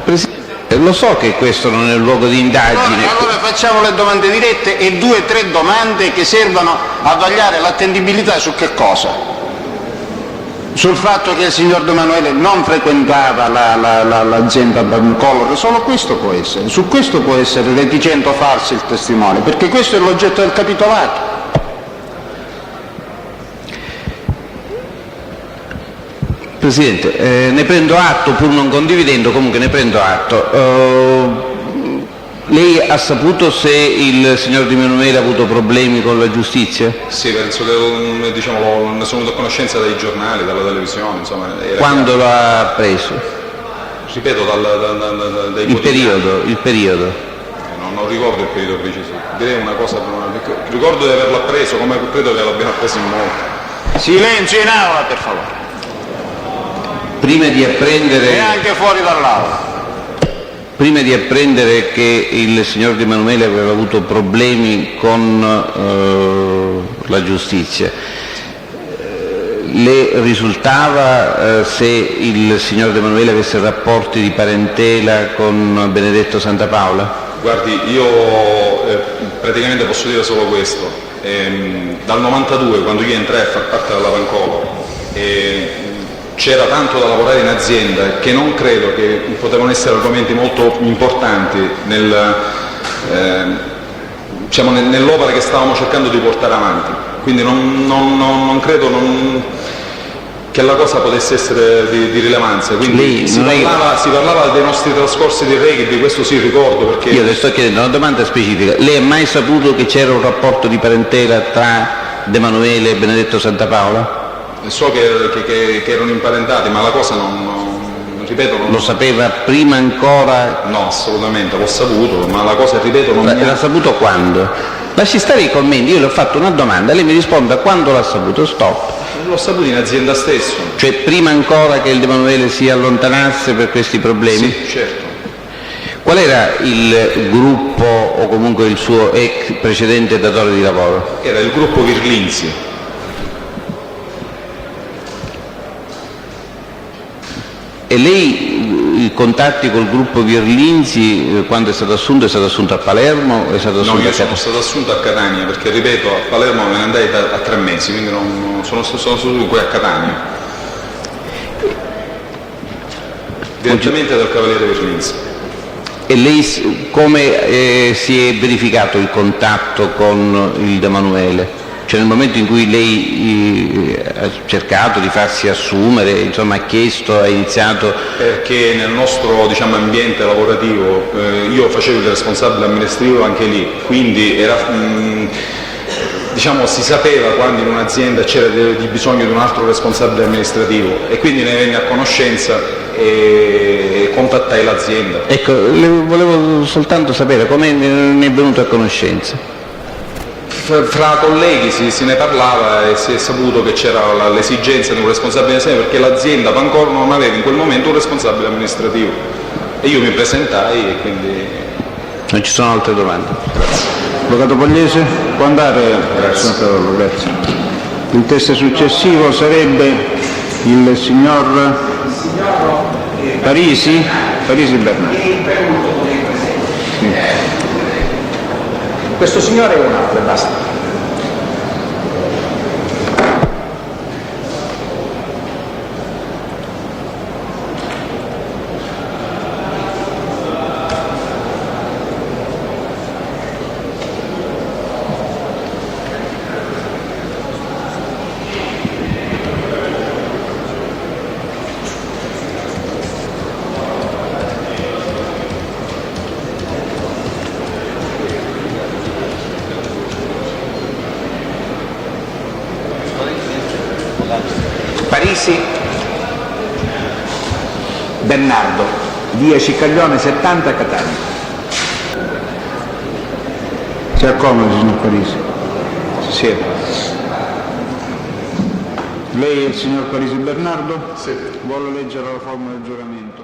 Presidente, lo so che questo non è il luogo di indagine. Allora facciamo le domande dirette e 2 o 3 domande che servano a vagliare l'attendibilità su che cosa? Sul fatto che il signor De Manuele non frequentava l'azienda Bancolor, solo questo può essere. Su questo può essere reticente o farsi il testimone, perché questo è l'oggetto del capitolato. Presidente, ne prendo atto, pur non condividendo, comunque ne prendo atto. Lei ha saputo se il signor Di Manuele ha avuto problemi con la giustizia? Sì, penso che ne sono venuto a conoscenza dai giornali, dalla televisione, insomma. Quando lo ha preso? Ripeto, dai il periodo. Non ricordo il periodo preciso. Direi una cosa, ricordo di averla preso, come credo che l'abbiamo preso in molti. Silenzio in aula, per favore. Prima di apprendere... E anche fuori dall'aula. Prima di apprendere che il signor Di Manuele aveva avuto problemi con la giustizia, le risultava se il signor Di Manuele avesse rapporti di parentela con Benedetto Santapaola? Guardi, io praticamente posso dire solo questo. Dal 92, quando io entrai a far parte della Bancolor, c'era tanto da lavorare in azienda che non credo che potevano essere argomenti molto importanti nell'opera che stavamo cercando di portare avanti. Quindi non credo che la cosa potesse essere di rilevanza. Quindi si parlava dei nostri trascorsi di rugby, questo sì ricordo. Perché io le sto chiedendo una domanda specifica. Lei ha mai saputo che c'era un rapporto di parentela tra De Manuele e Benedetto Santapaola? So che erano imparentati, ma la cosa Lo sapeva prima ancora? No, assolutamente, l'ho saputo, ma la cosa, ripeto, non l'ha saputo quando? Lasci stare i commenti, io le ho fatto una domanda, lei mi risponda quando l'ha saputo, stop. L'ho saputo in azienda stesso. Cioè prima ancora che il De Manuele si allontanasse per questi problemi? Sì, certo. Qual era il gruppo o comunque il suo ex precedente datore di lavoro? Era il gruppo Virlinzi. E lei i contatti col gruppo Virlinzi quando è stato assunto a Palermo o è stato assunto? No, io sono stato assunto a Catania, perché ripeto, a Palermo me ne andai a 3 mesi, quindi sono stato qui a Catania. Direttamente dal cavaliere Virlinzi. E lei come si è verificato il contatto con il De Manuele? Cioè nel momento in cui lei ha cercato di farsi assumere, insomma ha chiesto, ha iniziato... Perché nel nostro ambiente lavorativo io facevo il responsabile amministrativo anche lì, quindi era, si sapeva quando in un'azienda c'era di bisogno di un altro responsabile amministrativo e quindi ne venni a conoscenza e contattai l'azienda. Ecco, volevo soltanto sapere come ne è venuto a conoscenza. Fra colleghi se ne parlava e si è saputo che c'era l'esigenza di un responsabile amministrativo perché l'azienda Bancolor non aveva in quel momento un responsabile amministrativo e io mi presentai e quindi... Non ci sono altre domande. Grazie. Avvocato Pogliese, può andare? Grazie. Grazie. Il test successivo sarebbe il signor Parisi Bernardo. Sì. Questo signore è un altro, basta. Parisi Bernardo, via Ciccaglione 70, Catania. Si accomodi, signor Parisi. Si siede. Lei è il signor Parisi Bernardo? Sì. Vuole leggere la formula del giuramento?